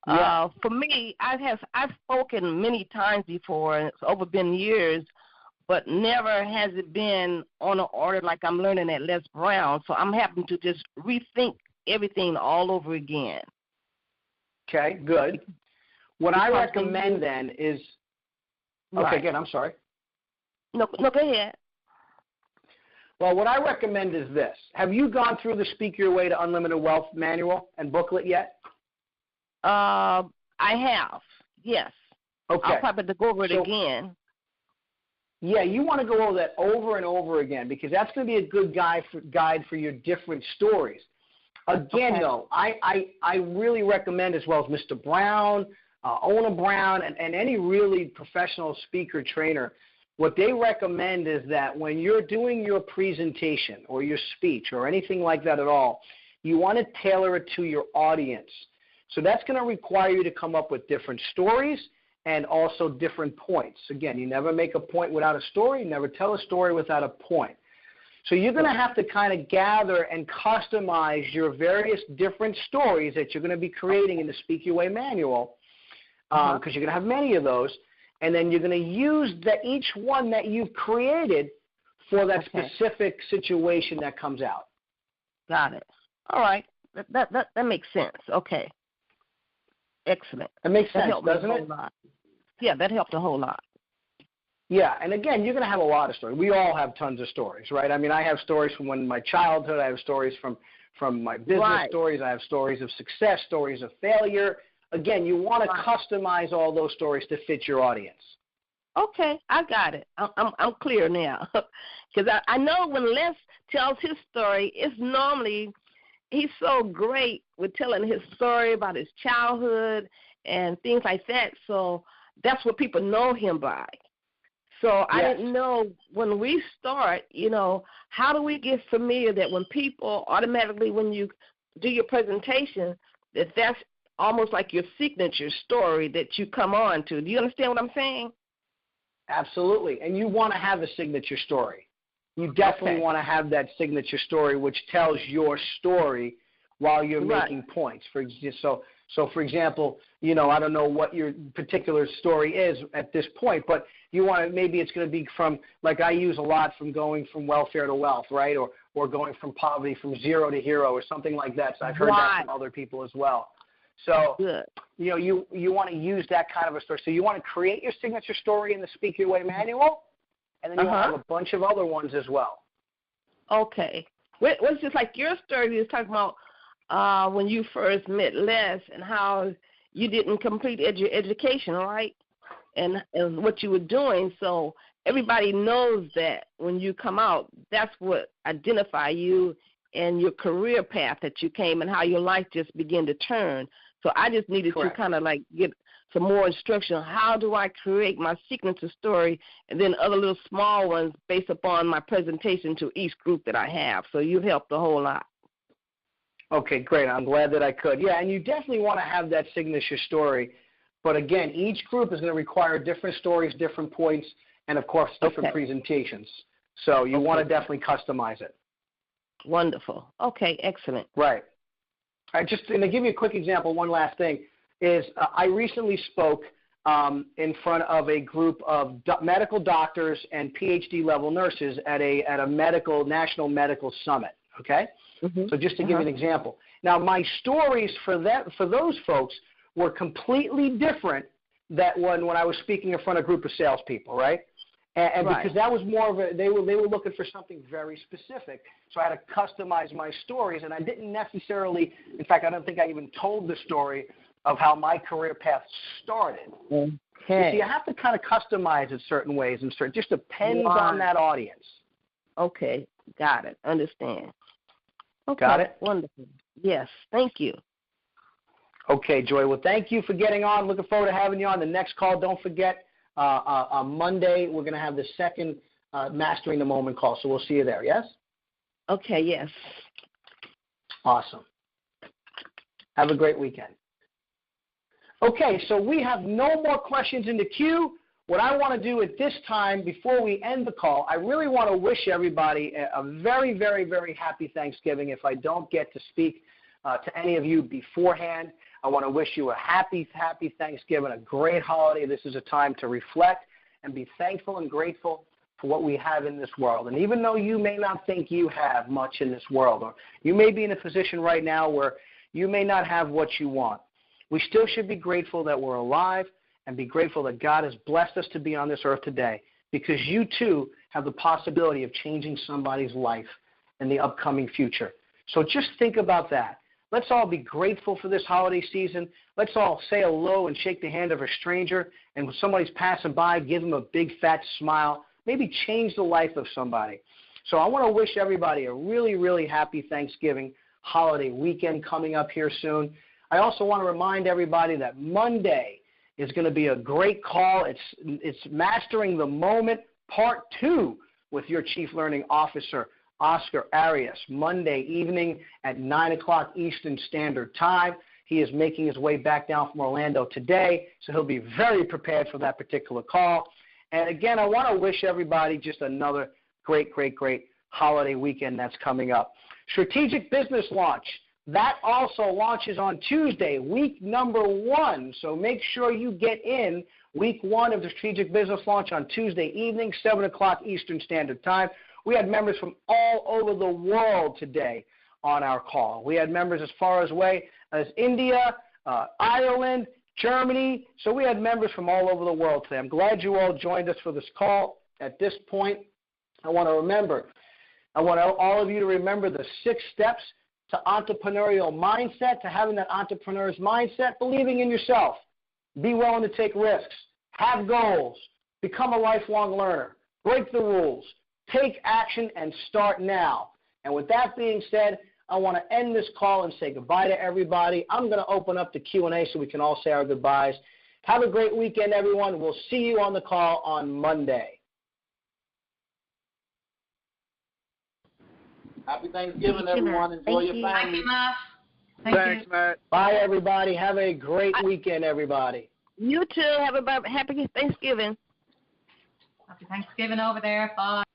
Yeah. For me, I've spoken many times before, and it's been years, but never has it been on an order like I'm learning at Les Brown. So I'm having to just rethink everything all over again. Okay, good. What I recommend then is okay. Again, I'm sorry. No, go ahead. Well, what I recommend is this. Have you gone through the Speak Your Way to Unlimited Wealth manual and booklet yet? I have, yes. Okay. I'll probably have to go over it again. Yeah, you want to go over that over and over again because that's going to be a good guide for your different stories. Again, though, I really recommend, as well as Mr. Brown, Ona Brown, and any really professional speaker trainer, what they recommend is that when you're doing your presentation or your speech or anything like that at all, you want to tailor it to your audience. So that's going to require you to come up with different stories and also different points. Again, you never make a point without a story. You never tell a story without a point. So you're going to have to kind of gather and customize your various different stories that you're going to be creating in the Speak Your Way manual, because you're going to have many of those, and then you're going to use each one that you've created for that specific situation that comes out. Got it. All right. That makes sense. Okay. Excellent. That makes sense, doesn't it? Yeah, that helped a whole lot. Yeah, and again, you're going to have a lot of stories. We all have tons of stories, right? I mean, I have stories from my childhood. I have stories from my business stories. I have stories of success, stories of failure. Again, you want to customize all those stories to fit your audience. Okay, I got it. I'm clear now. Because I know when Les tells his story, it's normally he's so great with telling his story about his childhood and things like that. So that's what people know him by. So I didn't know when we start, how do we get familiar that when people automatically, when you do your presentation, that's almost like your signature story that you come on to. Do you understand what I'm saying? Absolutely. And you want to have a signature story. You definitely want to have that signature story which tells your story while you're making points. So, for example, I don't know what your particular story is at this point, but maybe it's going to be from, like I use a lot, from going from welfare to wealth, right? Or going from poverty from zero to hero or something like that. So I've heard that from other people as well. So, you want to use that kind of a story. So you want to create your signature story in the Speak Your Way manual, and then you want to have a bunch of other ones as well. Okay. What's just like your story you was talking about when you first met Les and how you didn't complete your education, right? And what you were doing. So everybody knows that when you come out, that's what identify you and your career path that you came and how your life just began to turn. So I just needed to kind of like get some more instruction. How do I create my signature story and then other little small ones based upon my presentation to each group that I have? So you helped a whole lot. Okay, great. I'm glad that I could. Yeah, and you definitely want to have that signature story. But again, each group is going to require different stories, different points, and of course, different presentations. So you want to definitely customize it. Wonderful. Okay, excellent. Right. And to give you a quick example, one last thing is I recently spoke in front of a group of medical doctors and PhD level nurses at a national medical summit. Okay. So just to give you an example. Now, my stories for those folks were completely different than when I was speaking in front of a group of salespeople, right? And because that was more of they were looking for something very specific. So I had to customize my stories, and I didn't necessarily, in fact, I don't think I even told the story of how my career path started. So you have to kind of customize it certain ways, and it just depends on that audience. Okay, got it. Understand. Okay. Got it? Wonderful. Yes, thank you. Okay, Joy. Well, thank you for getting on. Looking forward to having you on the next call. Don't forget, on Monday, we're going to have the second Mastering the Moment call, so we'll see you there, yes? Okay, yes. Awesome. Have a great weekend. Okay, so we have no more questions in the queue. What I want to do at this time, before we end the call, I really want to wish everybody a very, very, very happy Thanksgiving. If I don't get to speak to any of you beforehand, I want to wish you a happy, happy Thanksgiving, a great holiday. This is a time to reflect and be thankful and grateful for what we have in this world. And even though you may not think you have much in this world, or you may be in a position right now where you may not have what you want, we still should be grateful that we're alive and be grateful that God has blessed us to be on this earth today, because you too have the possibility of changing somebody's life in the upcoming future. So just think about that. Let's all be grateful for this holiday season. Let's all say hello and shake the hand of a stranger. And when somebody's passing by, give them a big fat smile, maybe change the life of somebody. So I want to wish everybody a really, really happy Thanksgiving holiday weekend coming up here soon. I also want to remind everybody that Monday is going to be a great call. It's Mastering the Moment, Part 2 with your Chief Learning Officer, Oscar Arias, Monday evening at 9 o'clock Eastern Standard Time. He is making his way back down from Orlando today, so he'll be very prepared for that particular call. And again, I want to wish everybody just another great, great, great holiday weekend that's coming up. Strategic Business Launch. That also launches on Tuesday, week number 1. So make sure you get in week 1 of the Strategic Business Launch on Tuesday evening, 7 o'clock Eastern Standard Time. We had members from all over the world today on our call. We had members as far away as India, Ireland, Germany. So we had members from all over the world today. I'm glad you all joined us for this call. At this point, I want all of you to remember the 6 steps to entrepreneurial mindset, to having that entrepreneur's mindset, believing in yourself, be willing to take risks, have goals, become a lifelong learner, break the rules, take action, and start now. And with that being said, I want to end this call and say goodbye to everybody. I'm going to open up the Q&A so we can all say our goodbyes. Have a great weekend, everyone. We'll see you on the call on Monday. Happy Thanksgiving, everyone. Enjoy your family. Thanks, Matt. Bye, everybody. Have a great weekend, everybody. You too. Have a happy Thanksgiving. Happy Thanksgiving over there. Bye.